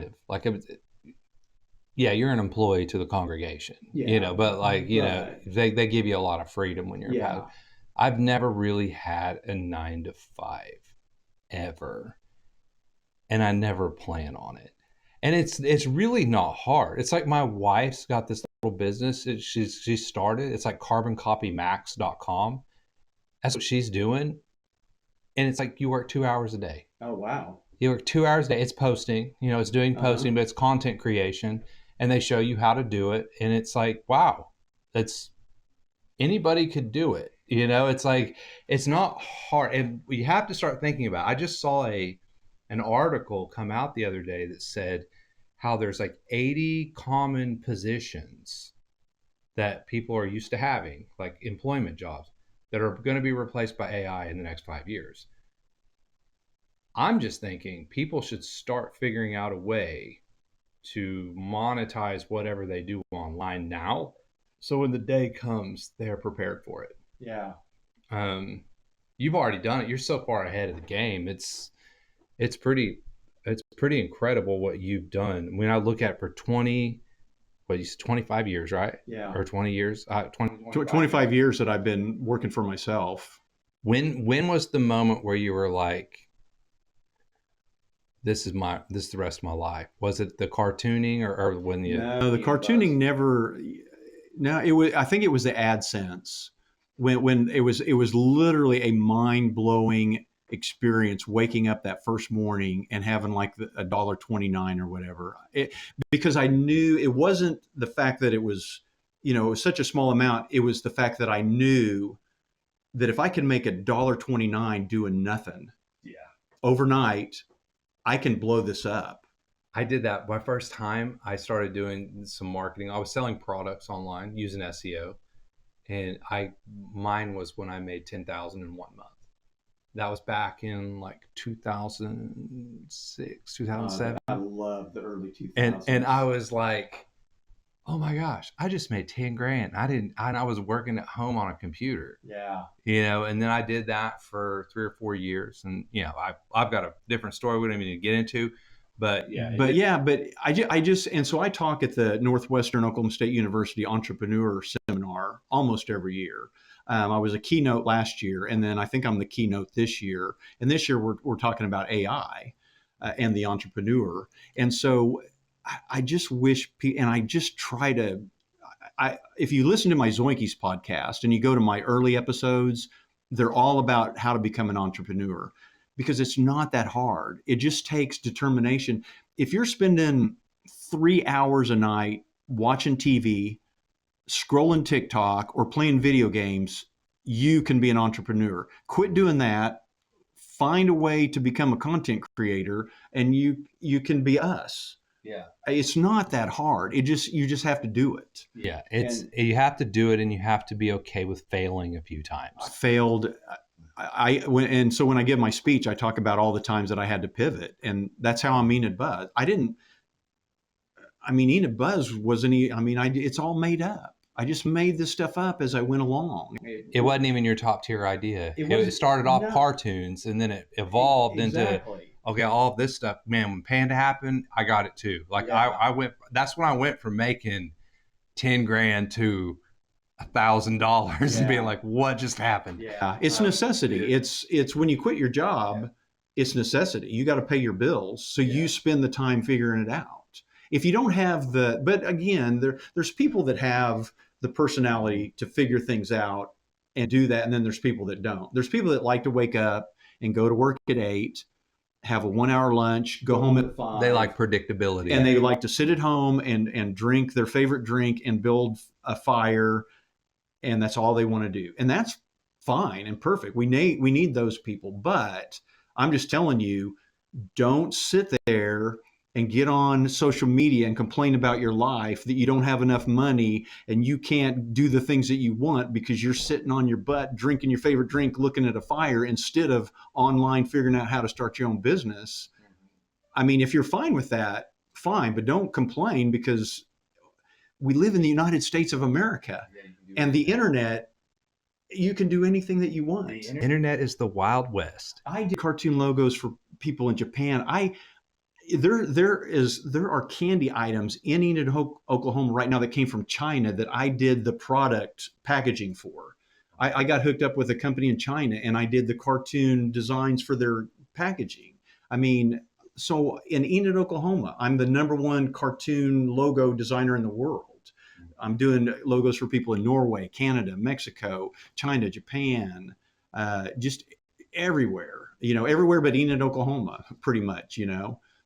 Speaker 1: of like you're an employee to the congregation, but they give you a lot of freedom when you're a pastor. I've never really had a 9 to 5 ever, and I never plan on it. And it's really not hard. It's like my wife's got this little business she started. It's like carboncopymax.com. That's what she's doing. And it's like you work 2 hours a day.
Speaker 2: Oh, wow.
Speaker 1: You work 2 hours a day. It's posting, it's doing posting, but it's content creation. And they show you how to do it. And it's like, wow, anybody could do it. It's like, it's not hard. And you have to start thinking about it. I just saw an article come out the other day that said how there's like 80 common positions that people are used to having, like employment jobs, that are going to be replaced by AI in the next 5 years. I'm just thinking people should start figuring out a way to monetize whatever they do online now, so when the day comes, they're prepared for it.
Speaker 2: Yeah.
Speaker 1: You've already done it. You're so far ahead of the game. It's pretty incredible what you've done. When I look at for 25 years, right?
Speaker 2: Yeah.
Speaker 1: Or 20 years,
Speaker 2: 25 years that I've been working for myself.
Speaker 1: When was the moment where you were like, this is the rest of my life? Was it the cartooning, or when you
Speaker 2: No, the
Speaker 1: Enid
Speaker 2: cartooning
Speaker 1: Buzz?
Speaker 2: never. No, it was. I think it was the AdSense when it was literally a mind blowing experience waking up that first morning and having like $1.29 or whatever. Because I knew it wasn't the fact that it was, it was such a small amount. It was the fact that I knew that if I can make $1.29 doing nothing
Speaker 1: Yeah.
Speaker 2: overnight, I can blow this up.
Speaker 1: I did that my first time. I started doing some marketing. I was selling products online using SEO, and I mine was when I made 10,000 in 1 month. That was back in like 2006, 2007.
Speaker 2: I love the early
Speaker 1: And I
Speaker 2: 2000s.
Speaker 1: was like, oh my gosh, I just made 10 grand. I was working at home on a computer,
Speaker 2: Yeah.
Speaker 1: and then I did that for 3 or 4 years. And, I've got a different story we don't even need to get into, but yeah,
Speaker 2: But yeah, but I just, and so I talk at the Northwestern Oklahoma State University Entrepreneur Seminar almost every year. I was a keynote last year, and then I think I'm the keynote this year. And this year we're talking about AI and the entrepreneur. And so I just wish, and I just try to, if you listen to my Zoinkies podcast and you go to my early episodes, they're all about how to become an entrepreneur because it's not that hard. It just takes determination. If you're spending 3 hours a night watching TV, scrolling TikTok, or playing video games, you can be an entrepreneur. Quit doing that. Find a way to become a content creator, and you can be us.
Speaker 1: yeah,
Speaker 2: It's not that hard. You just have to do it.
Speaker 1: yeah,
Speaker 2: And
Speaker 1: you have to do it, and you have to be okay with failing a few
Speaker 2: I
Speaker 1: times.
Speaker 2: failed. And so when I give my speech, I talk about all the times that I had to pivot, and that's how I'm Enid Buzz. I didn't. I mean, Enid Buzz wasn't. I mean, it's all made up. I just made this stuff up as I went along.
Speaker 1: It wasn't even your top tier idea.
Speaker 2: It
Speaker 1: It
Speaker 2: was
Speaker 1: started off
Speaker 2: no,
Speaker 1: cartoons, and then it evolved into,
Speaker 2: exactly.
Speaker 1: okay, all of this stuff. Man, when Panda happened, I got it too. Like
Speaker 2: Yeah.
Speaker 1: I went. That's when I went from making 10 grand to $1,000 and being
Speaker 2: Yeah.
Speaker 1: like, what just happened?
Speaker 2: Yeah, it's necessity. It's when you quit your job, it's necessity. You got to pay your bills, so you spend the time figuring it out. If you don't have but again, there's people that have the personality to figure things out and do that, and then there's people that don't. There's people that like to wake up and go to work at 8, have a 1 hour lunch, go home at 5.
Speaker 1: They like predictability.
Speaker 2: And they like to sit at home and drink their favorite drink and build a fire, and that's all they want to do. And that's fine and perfect. We need those people, but I'm just telling you, don't sit there and get on social media and complain about your life that you don't have enough money and you can't do the things that you want because you're sitting on your butt drinking your favorite drink looking at a fire instead of online figuring out how to start your own business. I mean, if you're fine with that, fine, but don't complain because we live in the United States of America, and the internet, you can do anything that you want.
Speaker 1: The internet is the Wild West.
Speaker 2: I did cartoon logos for people in Japan. There are candy items in Enid, Oklahoma right now that came from China that I did the product packaging for. I got hooked up with a company in China and I did the cartoon designs for their packaging. I mean, so in Enid, Oklahoma, I'm the #1 cartoon logo designer in the world. I'm doing logos for people in Norway, Canada, Mexico, China, Japan, just everywhere. Everywhere but Enid, Oklahoma, pretty much.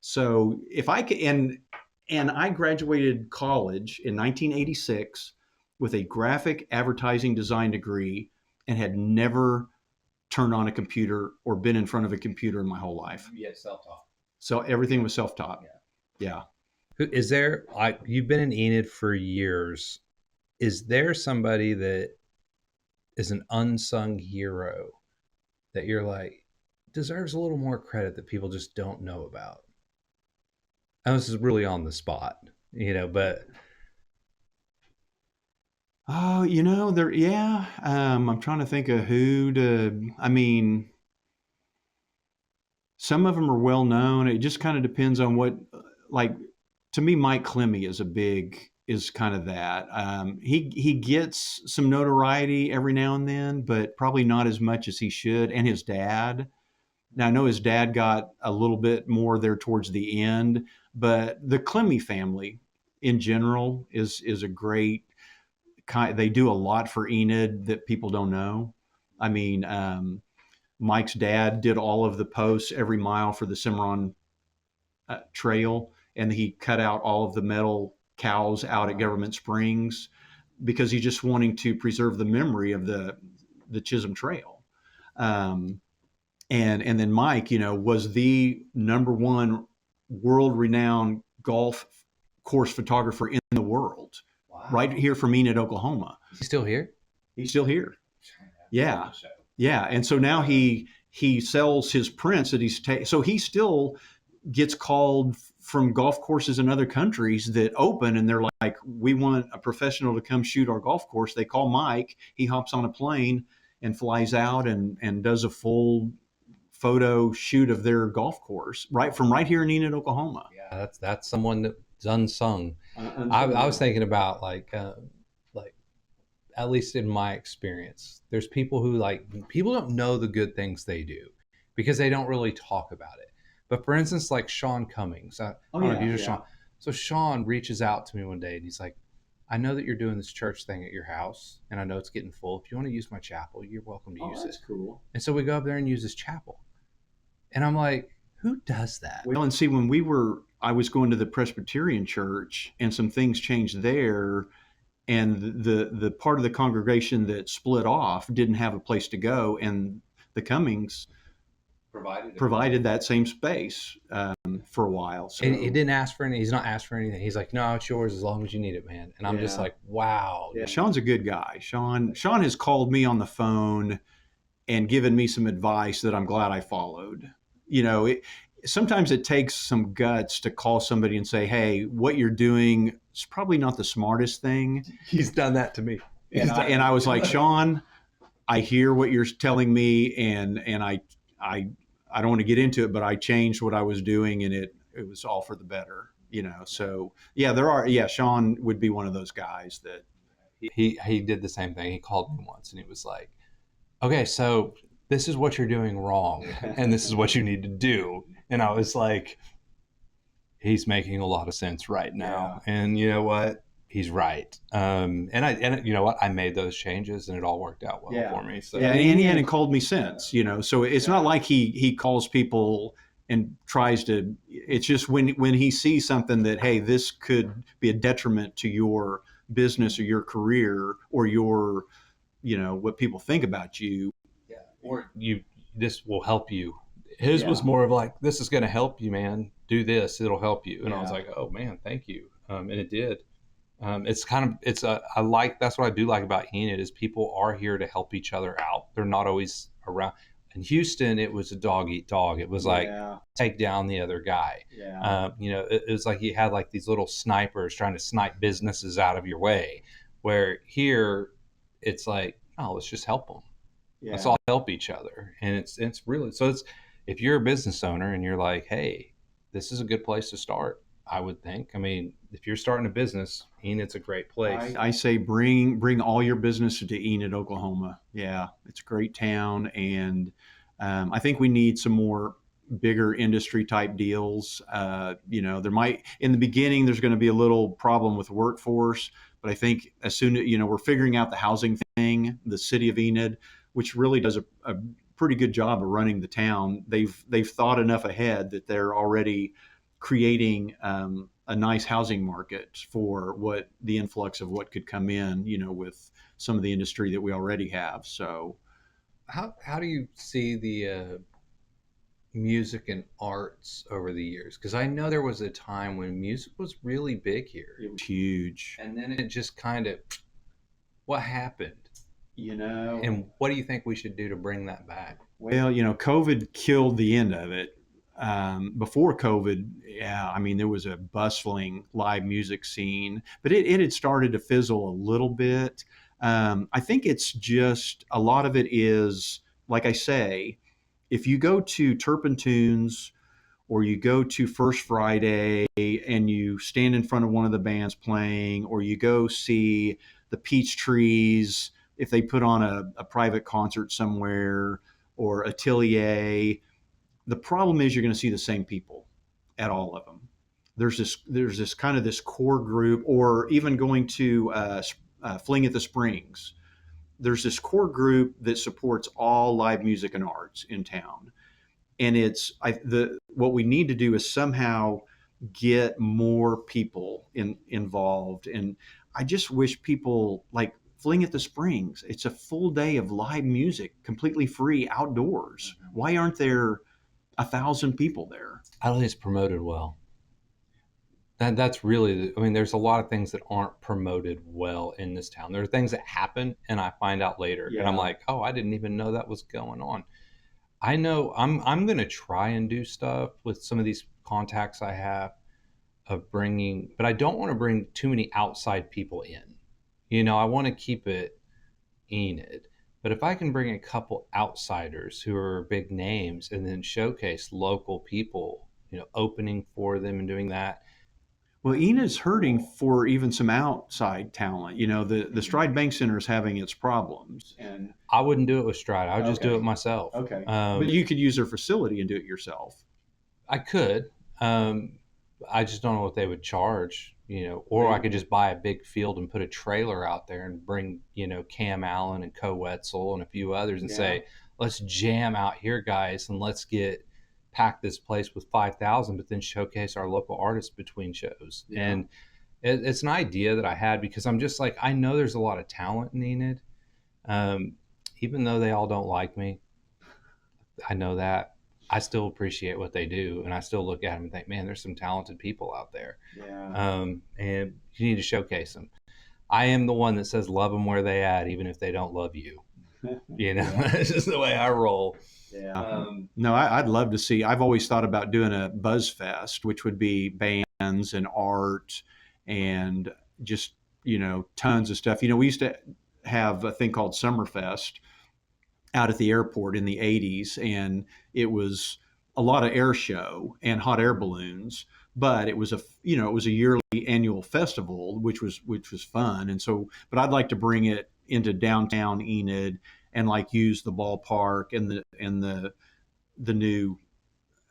Speaker 2: So if I could, and I graduated college in 1986 with a graphic advertising design degree and had never turned on a computer or been in front of a computer in my whole life.
Speaker 1: Yeah, self-taught.
Speaker 2: So everything was self-taught. Yeah.
Speaker 1: Is there, like, you've been in Enid for years? Is there somebody that is an unsung hero that you're like deserves a little more credit that people just don't know about? And this is really on the spot, but
Speaker 2: Oh, there, yeah. I'm trying to think of who to, I mean, some of them are well known. It just kind of depends on what, like, to me, Mike Clemmy is a big is kind of that. He gets some notoriety every now and then, but probably not as much as he should. And his dad. Now I know his dad got a little bit more there towards the end, but the Clemmy family in general is a great kind. They do a lot for Enid that people don't know. I mean, Mike's dad did all of the posts every mile for the Cimarron trail, and he cut out all of the metal cows out at Government Springs because he's just wanting to preserve the memory of the Chisholm Trail. Um, and then Mike, was the number one world renowned golf course photographer in the world, right here from Enid, Oklahoma.
Speaker 1: He's still here.
Speaker 2: He's still here. Yeah, yeah. And so now he sells his prints that so he still gets called from golf courses in other countries that open, and they're like, we want a professional to come shoot our golf course. They call Mike. He hops on a plane and flies out and does a full photo shoot of their golf course right here in Enid, Oklahoma.
Speaker 1: Yeah, that's someone that's unsung. I was thinking about like at least in my experience, there's people who people don't know the good things they do because they don't really talk about it. But for instance, like Sean Cummings, I don't know if you know Sean. So Sean reaches out to me one day and he's like, I know that you're doing this church thing at your house, and I know it's getting full. If you want to use my chapel, you're welcome to use it.
Speaker 2: That's cool.
Speaker 1: And so we go up there and use his chapel. And I'm like, who does that?
Speaker 2: Well, and see, when I was going to the Presbyterian church, and some things changed there, and the part of the congregation that split off didn't have a place to go, and the Cummings provided that same space for a while. So
Speaker 1: and he didn't ask for any. He's not asked for anything. He's like, no, it's yours as long as you need it, man. And I'm just like, wow.
Speaker 2: Yeah, Sean's a good guy. Sean has called me on the phone and given me some advice that I'm glad I followed. Sometimes it takes some guts to call somebody and say, hey, what you're doing is probably not the smartest thing.
Speaker 1: He's done that to me.
Speaker 2: And I was like, Sean, I hear what you're telling me, and I don't want to get into it, but I changed what I was doing, and it was all for the better. So yeah, Sean would be one of those guys that
Speaker 1: he did the same thing. He called me once and he was like, okay, so this is what you're doing wrong and this is what you need to do. And I was like, he's making a lot of sense right now. Yeah. And you know what? He's right. And you know what? I made those changes and it all worked out well for me. So
Speaker 2: and he hadn't called me since, so it's not like he calls people and tries to. It's just when he sees something that, hey, this could be a detriment to your business or your career or your, what people think about you.
Speaker 1: Yeah. Or this will help you. His was more of like, this is going to help you, man. Do this, it'll help you. And I was like, oh man, thank you. And it did. That's what I do like about Enid is people are here to help each other out. They're not always around. In Houston, it was a dog eat dog. It was like take down the other guy. Yeah. It was like you had like these little snipers trying to snipe businesses out of your way. Where here, it's like, oh, let's just help them. Yeah. Let's all help each other. And it's really so. It's if you're a business owner and you're like, hey, this is a good place to start. I would think. I mean, if you're starting a business, Enid's a great place.
Speaker 2: I say bring all your business to Enid, Oklahoma. Yeah, it's a great town, and I think we need some more bigger industry type deals. There might in the beginning there's going to be a little problem with workforce, but I think as soon as we're figuring out the housing thing, the city of Enid, which really does a pretty good job of running the town, they've thought enough ahead that they're already creating a nice housing market for what the influx of what could come in, with some of the industry that we already have. So
Speaker 1: how do you see the music and arts over the years? Because I know there was a time when music was really big here.
Speaker 2: It was huge.
Speaker 1: And then it just kind of, what happened?
Speaker 2: And
Speaker 1: what do you think we should do to bring that back?
Speaker 2: Well, COVID killed the end of it. Before COVID, there was a bustling live music scene, but it had started to fizzle a little bit. I think it's just a lot of it is, like I say, if you go to Turpin Tunes or you go to First Friday and you stand in front of one of the bands playing, or you go see the Peach Trees if they put on a private concert somewhere, or Atelier. The problem is you're going to see the same people at all of them. There's this kind of this core group, or even going to Fling at the Springs. There's this core group that supports all live music and arts in town, and the what we need to do is somehow get more people involved. And I just wish people like Fling at the Springs. It's a full day of live music, completely free outdoors. Why aren't there 1,000 people there?
Speaker 1: I don't think it's promoted well. That's really, I mean, there's a lot of things that aren't promoted well in this town. There are things that happen and I find out later, and I'm
Speaker 2: Yeah.
Speaker 1: like, oh, I didn't even know that was going on. I know I'm going to try and do stuff with some of these contacts I have of bringing, but I don't want to bring too many outside people in. I want to keep it Enid. But if I can bring a couple outsiders who are big names and then showcase local people, opening for them and doing that.
Speaker 2: Well, Enid's hurting for even some outside talent. The Stride Bank Center is having its problems. And
Speaker 1: I wouldn't do it with Stride. I would just do
Speaker 2: okay,
Speaker 1: it myself.
Speaker 2: okay, but you could use their facility and do it yourself.
Speaker 1: I could. I just don't know what they would charge, or I could just buy a big field and put a trailer out there and bring, Cam Allen and Co Wetzel and a few others and
Speaker 2: Yeah.
Speaker 1: say, let's jam out here, guys, and let's pack this place with 5,000, but then showcase our local artists between shows.
Speaker 2: Yeah.
Speaker 1: And it's an idea that I had because I'm just like, I know there's a lot of talent in Enid. Even though they all don't like me, I know that. I still appreciate what they do, and I still look at them and think, man, there's some talented people out there.
Speaker 2: Yeah.
Speaker 1: And you need to showcase them. I am the one that says love them where they at, even if they don't love you.
Speaker 2: Yeah.
Speaker 1: It's just the way I roll.
Speaker 2: Yeah. No, I'd love to see. I've always thought about doing a Buzz Fest, which would be bands and art and just, tons of stuff. We used to have a thing called Summerfest out at the airport in the 80s, and it was a lot of air show and hot air balloons, but it was a yearly annual festival, which was fun. And so, but I'd like to bring it into downtown Enid and like use the ballpark and the new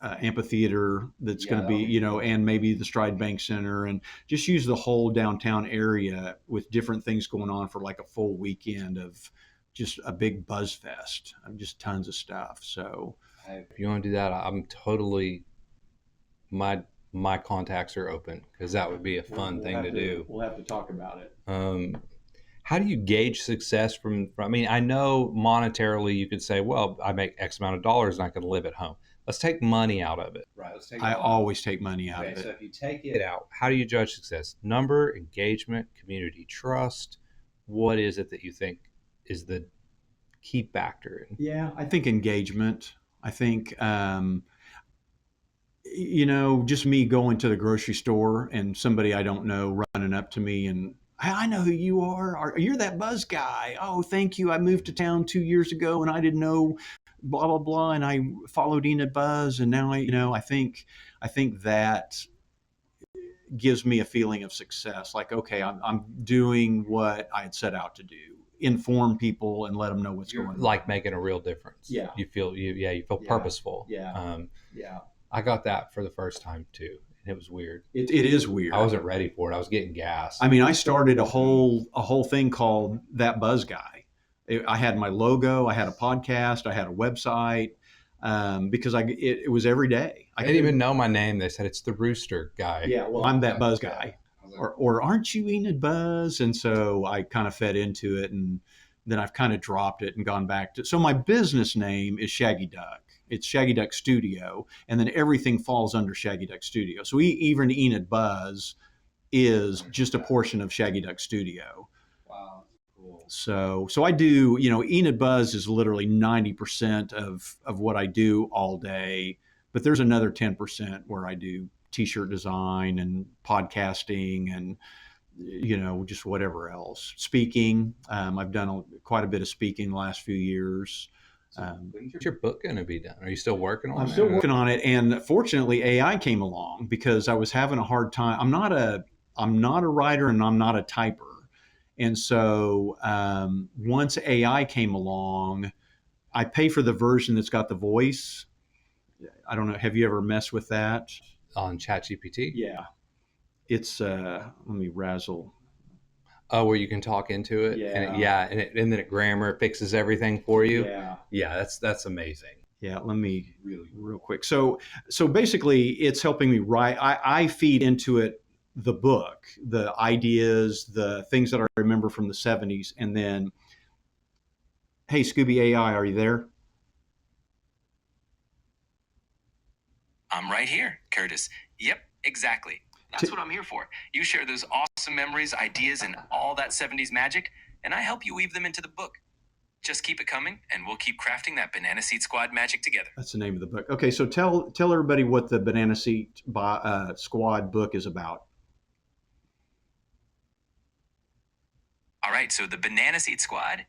Speaker 2: amphitheater that's going to be, and maybe the Stride Bank Center, and just use the whole downtown area with different things going on for like a full weekend of just a big buzz fest, just tons of stuff. So
Speaker 1: if you want to do that, I'm totally, my contacts are open because that would be a fun thing to do.
Speaker 2: We'll have to talk about it.
Speaker 1: How do you gauge success I mean, I know monetarily you could say, well, I make X amount of dollars and I can live at home. Let's take money out of it. Right.
Speaker 2: I always take money out of it.
Speaker 1: So if you take it out, how do you judge success? Number, engagement, community trust. What is it that you think is the key factor?
Speaker 2: Yeah, I think engagement. I think, just me going to the grocery store and somebody I don't know running up to me and, I know who you are. You're that Buzz guy. Oh, thank you. I moved to town 2 years ago and I didn't know blah, blah, blah. And I followed Enid Buzz. And now I think that gives me a feeling of success. Like, okay, I'm doing what I had set out to do, inform people and let them know what's going on.
Speaker 1: Like making a real difference.
Speaker 2: Yeah.
Speaker 1: You feel purposeful.
Speaker 2: Yeah. Yeah.
Speaker 1: I got that for the first time too. And it was weird.
Speaker 2: It is weird.
Speaker 1: I wasn't ready for it. I was getting gas.
Speaker 2: I mean, I started a whole thing called That Buzz Guy. I had my logo, I had a podcast, I had a website, because it was every day.
Speaker 1: I didn't even know my name. They said it's the Rooster guy.
Speaker 2: Yeah, well, I'm That Buzz Guy, or aren't you Enid Buzz? And so I kind of fed into it, and then I've kind of dropped it and gone back to. So my business name is Shaggy Duck. It's Shaggy Duck Studio, and then everything falls under Shaggy Duck Studio. So even Enid Buzz is just a portion of Shaggy Duck Studio.
Speaker 1: Wow, cool.
Speaker 2: So I do, Enid Buzz is literally 90% of what I do all day, but there's another 10% where I do t-shirt design and podcasting and, just whatever else. Speaking. I've done quite a bit of speaking the last few years.
Speaker 1: So when's your book going to be done? Are you still working on
Speaker 2: I'm
Speaker 1: it?
Speaker 2: still working on it, and fortunately, AI came along because I was having a hard time. I'm not a writer, and I'm not a typer, and so once AI came along, I pay for the version that's got the voice. I don't know. Have you ever messed with that?
Speaker 1: On ChatGPT?
Speaker 2: Yeah, it's let me razzle.
Speaker 1: Oh, where you can talk into it, and
Speaker 2: Yeah,
Speaker 1: yeah, and then it grammar fixes everything for you.
Speaker 2: yeah.
Speaker 1: Yeah, that's amazing.
Speaker 2: Yeah, let me
Speaker 1: Really
Speaker 2: real quick. So basically, it's helping me write. I feed into it the book, the ideas, the things that I remember from the '70s, and then, hey, Scooby AI, are you there?
Speaker 3: I'm right here, Curtis. Yep, exactly. That's what I'm here for. You share those awesome memories, ideas, and all that 70s magic, and I help you weave them into the book. Just keep it coming, and we'll keep crafting that Banana Seed Squad magic together.
Speaker 2: That's the name of the book. Okay, so tell everybody what the Banana Seat Squad book is about.
Speaker 3: All right, so the Banana Seed Squad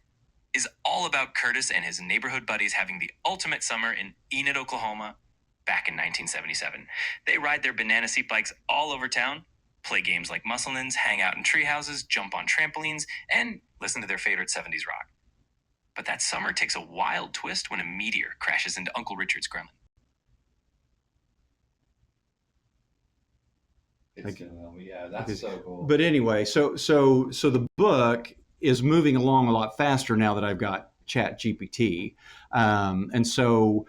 Speaker 3: is all about Curtis and his neighborhood buddies having the ultimate summer in Enid, Oklahoma, back in 1977. They ride their banana seat bikes all over town, play games like Muscleins, hang out in tree houses, jump on trampolines, and listen to their favorite 70s rock. But that summer takes a wild twist when a meteor crashes into Uncle Richard's gremlin.
Speaker 1: Yeah, that's so cool.
Speaker 2: But anyway, so the book is moving along a lot faster now that I've got Chat GPT, and so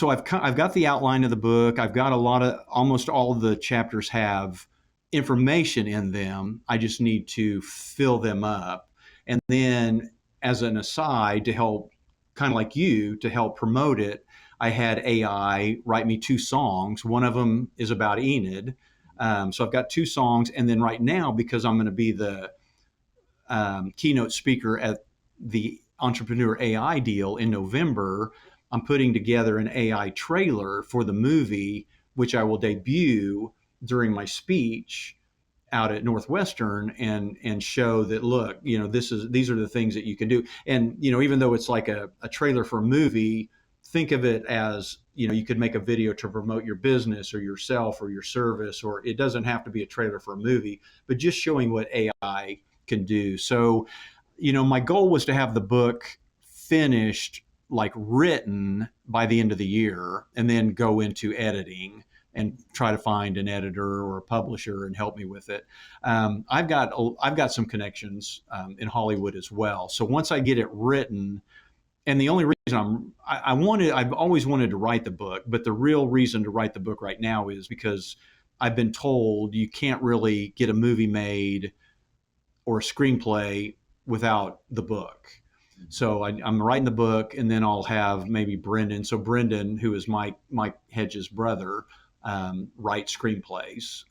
Speaker 2: I've got the outline of the book. I've got almost all of the chapters have information in them. I just need to fill them up. And then as an aside to help, kind of like you, to help promote it, I had AI write me 2 songs. One of them is about Enid. So I've got 2 songs. And then right now, because I'm going to be the keynote speaker at the Entrepreneur AI deal in November, I'm putting together an AI trailer for the movie, which I will debut during my speech out at Northwestern and show that, look, these are the things that you can do. And even though it's like a trailer for a movie, think of it as you could make a video to promote your business or yourself or your service, or it doesn't have to be a trailer for a movie, but just showing what AI can do. So my goal was to have the book finished, like written, by the end of the year, and then go into editing and try to find an editor or a publisher and help me with it. I've got some connections in Hollywood as well. So once I get it written, and the only reason I've always wanted to write the book, but the real reason to write the book right now is because I've been told you can't really get a movie made or a screenplay without the book. So I'm writing the book, and then I'll have maybe Brendan. So Brendan, who is Mike Hedges' brother, writes screenplays.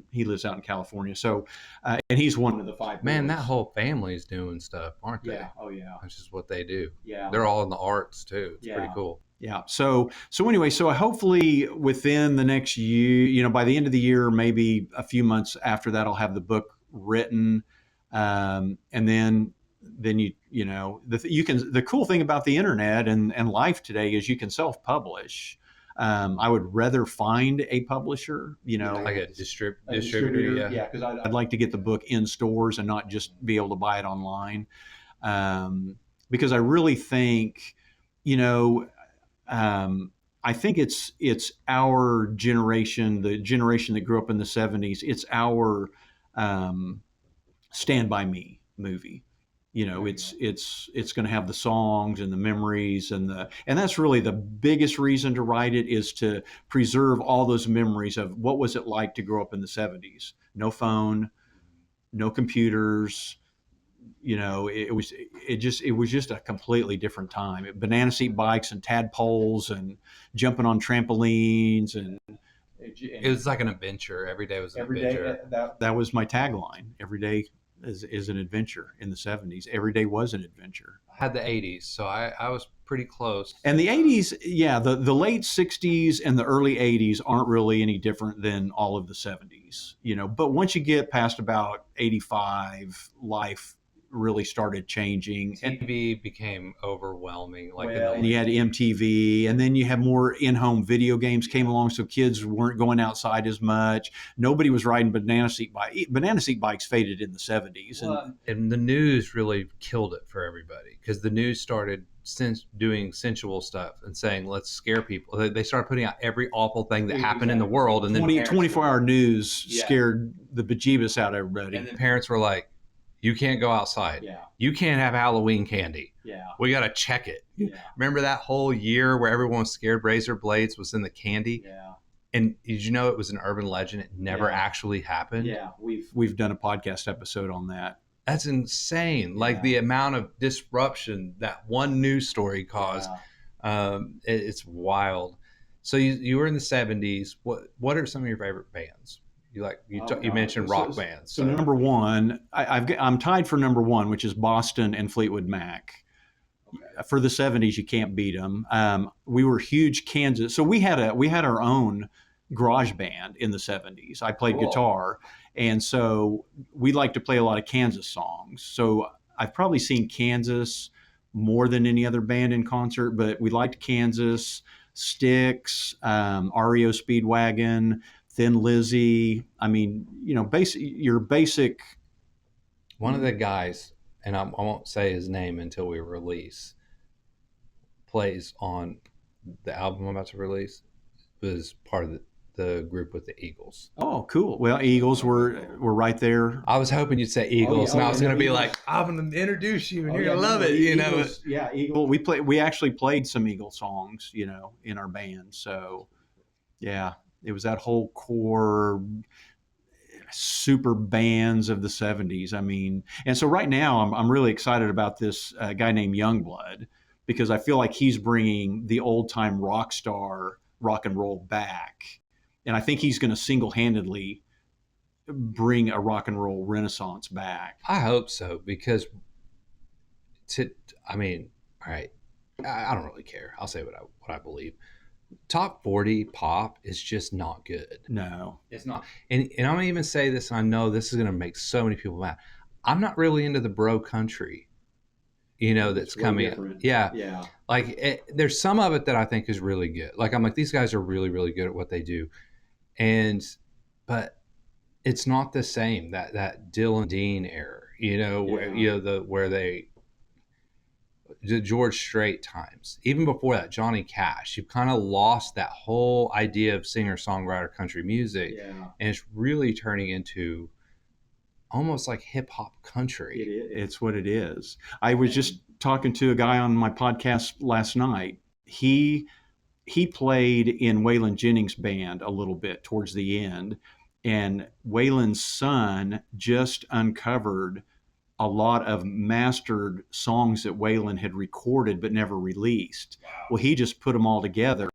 Speaker 2: He lives out in California. So, and he's one of the 5
Speaker 1: Man,
Speaker 2: boys.
Speaker 1: that whole family's doing stuff, aren't they?
Speaker 2: Yeah. Oh yeah.
Speaker 1: That's just what they do.
Speaker 2: Yeah.
Speaker 1: They're all in the arts too. It's
Speaker 2: Yeah.
Speaker 1: pretty cool.
Speaker 2: Yeah. So anyway, so hopefully within the next year, by the end of the year, maybe a few months after that, I'll have the book written, and then the cool thing about the internet and life today is you can self-publish. I would rather find a publisher,
Speaker 1: Like a distributor.
Speaker 2: Yeah, because I'd like to get the book in stores and not just be able to buy it online, because I really think, I think it's our generation, the generation that grew up in the '70s. It's our Stand By Me movie. It's going to have the songs and the memories and that's really the biggest reason to write it, is to preserve all those memories of what was it like to grow up in the '70s. No phone, no computers. It was just a completely different time. Banana seat bikes and tadpoles and jumping on trampolines and
Speaker 1: It was like an adventure. Every day was an adventure.
Speaker 2: that was my tagline. Every day is an adventure in the '70s. Every day was an adventure.
Speaker 1: I had the '80s, so I was pretty close.
Speaker 2: And the '80s, yeah, the late '60s and the early '80s aren't really any different than all of the '70s. But once you get past about '85, life really started changing.
Speaker 1: TV became overwhelming. Like
Speaker 2: And you had MTV, and then you had more in-home video games came along, so kids weren't going outside as much. Nobody was riding banana seat bikes. Banana seat bikes faded in the 70s.
Speaker 1: And the news really killed it for everybody because the news started doing sensual stuff and saying, let's scare people. They started putting out every awful thing that happened in the world. And then
Speaker 2: 24-hour news scared the bejeebus out of everybody.
Speaker 1: And then parents were like, you can't go outside. You can't have Halloween candy. We got to check it. Remember that whole year where everyone was scared razor blades was in the candy? And did you know it was an urban legend? It never actually happened.
Speaker 2: We've done a podcast episode on that.
Speaker 1: That's insane. Like the amount of disruption that one news story caused. It's wild. So you were in the 70s. What are some of your favorite bands? You mentioned rock bands.
Speaker 2: So number one, I'm tied for number one, which is Boston and Fleetwood Mac. Okay. For the 70s, you can't beat them. We were huge Kansas. So we had our own garage band in the 70s. I played guitar. And so we like to play a lot of Kansas songs. So I've probably seen Kansas more than any other band in concert, but we liked Kansas, Styx, REO Speedwagon, Thin Lizzy. I mean, your basic.
Speaker 1: One of the guys, and I won't say his name until we release, plays on the album I'm about to release, was part of the group with the Eagles.
Speaker 2: Oh, cool. Well, Eagles were right there.
Speaker 1: I was hoping you'd say Eagles, and I was going to be like, I'm going to introduce you, and you're going to love it,
Speaker 2: Eagles, Eagle. We actually played some Eagle songs, in our band. So, yeah, it was that whole core super bands of the 70s. I mean, and so right now I'm really excited about this guy named Youngblood, because I feel like he's bringing the old time rock star rock and roll back. And I think he's going to single-handedly bring a rock and roll renaissance back.
Speaker 1: I hope so, because all right, I don't really care. I'll say what I believe. Top 40 pop is just not good.
Speaker 2: No,
Speaker 1: it's not. And I'm going to even say this, and I know this is going to make so many people mad. I'm not really into the bro country, that's coming in. Yeah. Like there's some of it that I think is really good. Like I'm like, these guys are really, really good at what they do. But it's not the same, that Dylan Dean era, where the George Strait times. Even before that, Johnny Cash. You've kind of lost that whole idea of singer-songwriter country music. And it's really turning into almost like hip-hop country.
Speaker 2: It's what it is. I was just talking to a guy on my podcast last night. He played in Waylon Jennings' band a little bit towards the end, and Waylon's son just uncovered a lot of mastered songs that Waylon had recorded but never released. Wow. Well, he just put them all together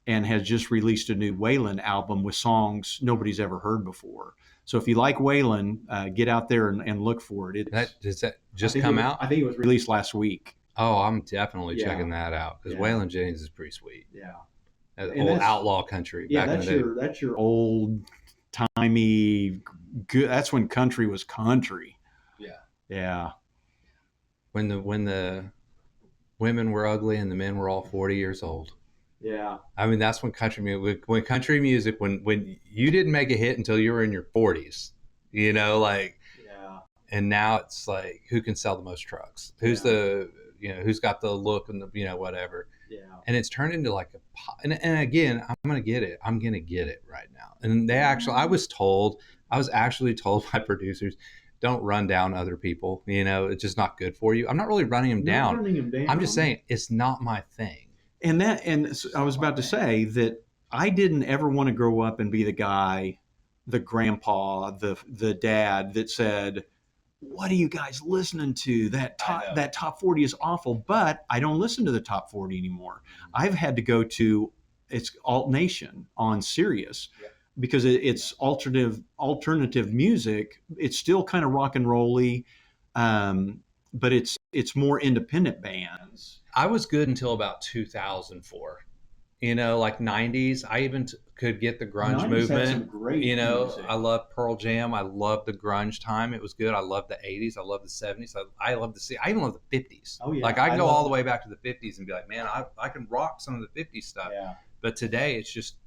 Speaker 2: and has just released a new Waylon album with songs nobody's ever heard before. So if you like Waylon, get out there and look for it.
Speaker 1: Does that just come out?
Speaker 2: I think it was released last week.
Speaker 1: Oh, I'm definitely checking that out, because Waylon Jennings is pretty sweet. Old outlaw country.
Speaker 2: Yeah, that's your old timey good. That's when country was country. Yeah.
Speaker 1: When the women were ugly and the men were all 40 years old.
Speaker 2: Yeah.
Speaker 1: I mean, that's when country music, when you didn't make a hit until you were in your 40s, and now it's like, who can sell the most trucks? Who's who's got the look and the, whatever. Yeah. And it's turned into like and again, I'm going to get it right now. And I was actually told by producers, don't run down other people. It's just not good for you. I'm not really running them down. I'm just saying it's not my thing.
Speaker 2: And I was about to say that I didn't ever want to grow up and be the guy, the grandpa, the dad that said, what are you guys listening to? That top 40 is awful, but I don't listen to the top 40 anymore. I've had to go to, it's Alt Nation on Sirius. Yeah. Because it's alternative music. It's still kind of rock and rolly, but it's more independent bands.
Speaker 1: I was good until about 2004. like 90s. I even could get the grunge
Speaker 2: 90s had some
Speaker 1: movement.
Speaker 2: great music.
Speaker 1: I love Pearl Jam. I love the grunge time. It was good. I love the 80s. I love the 70s. I love I even love the 50s.
Speaker 2: Oh, yeah.
Speaker 1: Like I
Speaker 2: I
Speaker 1: go
Speaker 2: love
Speaker 1: all the
Speaker 2: it.
Speaker 1: way back to the 50s and be like, man, I can rock some of the 50s stuff.
Speaker 2: Yeah.
Speaker 1: But today it's just,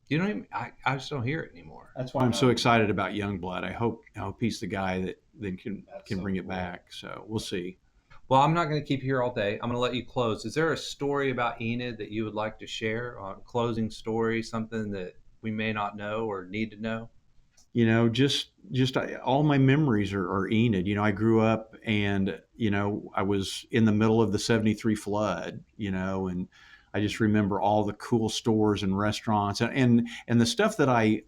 Speaker 1: you don't even, I just don't hear it anymore.
Speaker 2: That's why I'm so excited about Youngblood. I hope he's the guy that can
Speaker 1: so
Speaker 2: bring it
Speaker 1: cool.
Speaker 2: back. So we'll see.
Speaker 1: Well, I'm not going to keep you here all day. I'm going to let you close. Is there a story about Enid that you would like to share? A closing story, something that we may not know or need to know?
Speaker 2: Just all my memories are Enid. I grew up and I was in the middle of the 73 flood, and I just remember all the cool stores and restaurants and the stuff that I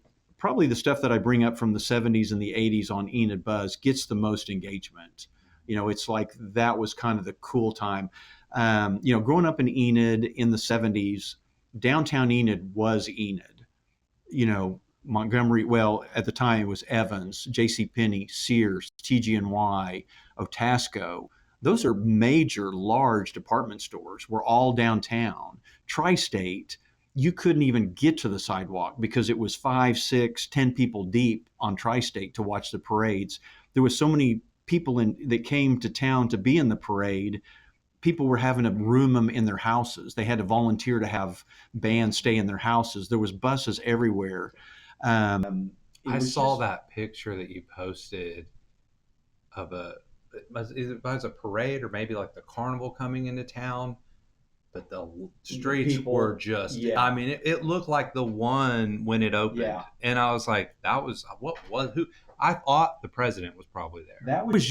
Speaker 2: bring up from the 70s and the 80s on Enid Buzz gets the most engagement. It's like that was kind of the cool time. Growing up in Enid in the 70s, downtown Enid was Enid. Montgomery, well, at the time it was Evans, J.C. Penney, Sears, TG&Y, Otasco. Those are major, large department stores. We're all downtown. Tri-State, you couldn't even get to the sidewalk because it was 5, 6, 10 people deep on Tri-State to watch the parades. There was so many people that came to town to be in the parade. People were having to room them in their houses. They had to volunteer to have bands stay in their houses. There was buses everywhere.
Speaker 1: I saw that picture that you posted of it was a parade or maybe like the carnival coming into town, but the streets were just,
Speaker 2: yeah.
Speaker 1: I mean, it looked like the one when it opened.
Speaker 2: Yeah.
Speaker 1: And I was like, who? I thought the president was probably there.
Speaker 2: That was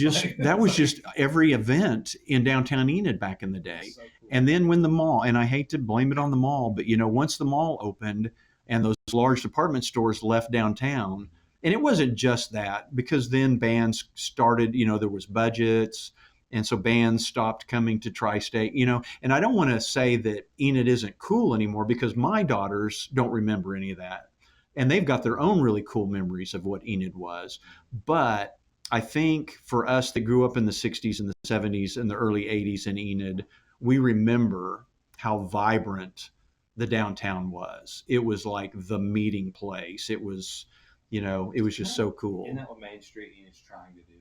Speaker 2: just every event in downtown Enid back in the day.
Speaker 1: So cool.
Speaker 2: And then when the mall, and I hate to blame it on the mall, but once the mall opened and those large department stores left downtown, and it wasn't just that, because then bands started, there was budgets, and so bands stopped coming to Tri-State, and I don't want to say that Enid isn't cool anymore, because my daughters don't remember any of that. And they've got their own really cool memories of what Enid was. But I think for us that grew up in the 60s and the 70s and the early 80s in Enid, we remember how vibrant the downtown was. It was like the meeting place. It was, it was just so cool.
Speaker 1: Isn't that what Main Street is trying to do?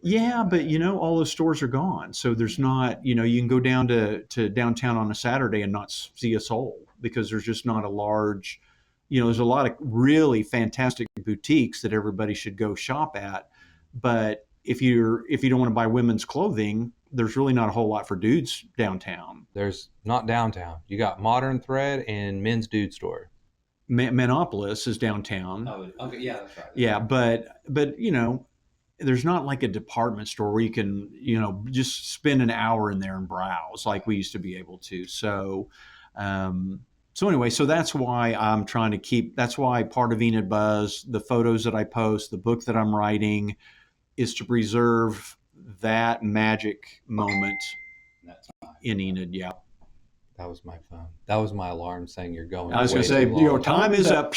Speaker 2: Yeah, but all those stores are gone. So there's not, you can go down to downtown on a Saturday and not see a soul, because there's just not a large, there's a lot of really fantastic boutiques that everybody should go shop at. But if you don't want to buy women's clothing, there's really not a whole lot for dudes downtown.
Speaker 1: There's not downtown. You got Modern Thread and Men's Dude Store.
Speaker 2: Manopolis is downtown.
Speaker 1: Oh, okay, yeah, that's right.
Speaker 2: Yeah, but there's not like a department store where you can, just spend an hour in there and browse like we used to be able to. So anyway, so that's why I'm trying to that's why part of Enid Buzz, the photos that I post, the book that I'm writing, is to preserve that magic moment in Enid. Yeah.
Speaker 1: That was my phone. That was my alarm saying you're going.
Speaker 2: I was going to say, time is up.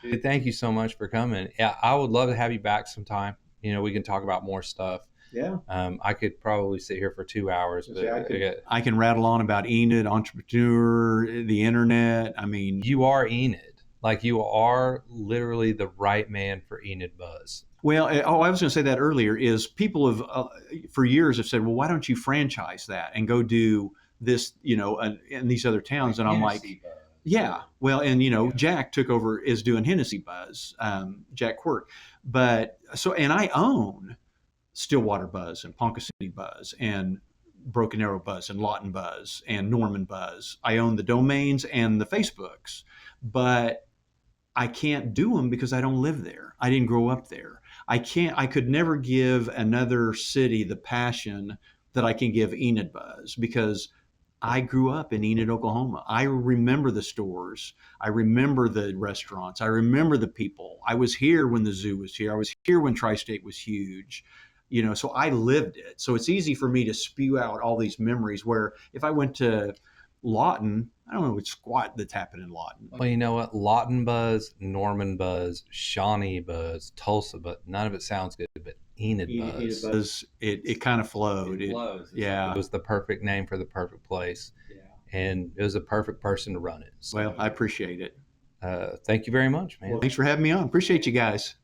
Speaker 1: Dude, thank you so much for coming. Yeah, I would love to have you back sometime. We can talk about more stuff.
Speaker 2: Yeah.
Speaker 1: I could probably sit here for 2 hours. But
Speaker 2: I can rattle on about Enid, entrepreneur, the internet. I mean,
Speaker 1: you are Enid. Like, you are literally the right man for Enid Buzz.
Speaker 2: Well, I was going to say that earlier, is people have, for years have said, well, why don't you franchise that and go do this, in these other towns? And I'm like, yeah, well, and, Jack took over, is doing Hennessy Buzz, Jack Quirk. But and I own Stillwater Buzz and Ponca City Buzz and Broken Arrow Buzz and Lawton Buzz and Norman Buzz. I own the domains and the Facebooks, but I can't do them because I don't live there. I didn't grow up there. I could never give another city the passion that I can give Enid Buzz, because I grew up in Enid, Oklahoma. I remember the stores. I remember the restaurants. I remember the people. I was here when the zoo was here. I was here when Tri-State was huge. So I lived it. So it's easy for me to spew out all these memories, where if I went to Lawton, I don't know which squat that's happened in Lawton.
Speaker 1: Well, you know what? Lawton Buzz, Norman Buzz, Shawnee Buzz, Tulsa, but none of it sounds good. But Enid Buzz.
Speaker 2: Enid Buzz, it kind of flowed.
Speaker 1: It flows.
Speaker 2: Yeah.
Speaker 1: It was the perfect name for the perfect place.
Speaker 2: Yeah.
Speaker 1: and it was a perfect person to run it. So,
Speaker 2: Well, I appreciate it.
Speaker 1: thank you very much, man.
Speaker 2: Well, thanks for having me on. Appreciate you guys.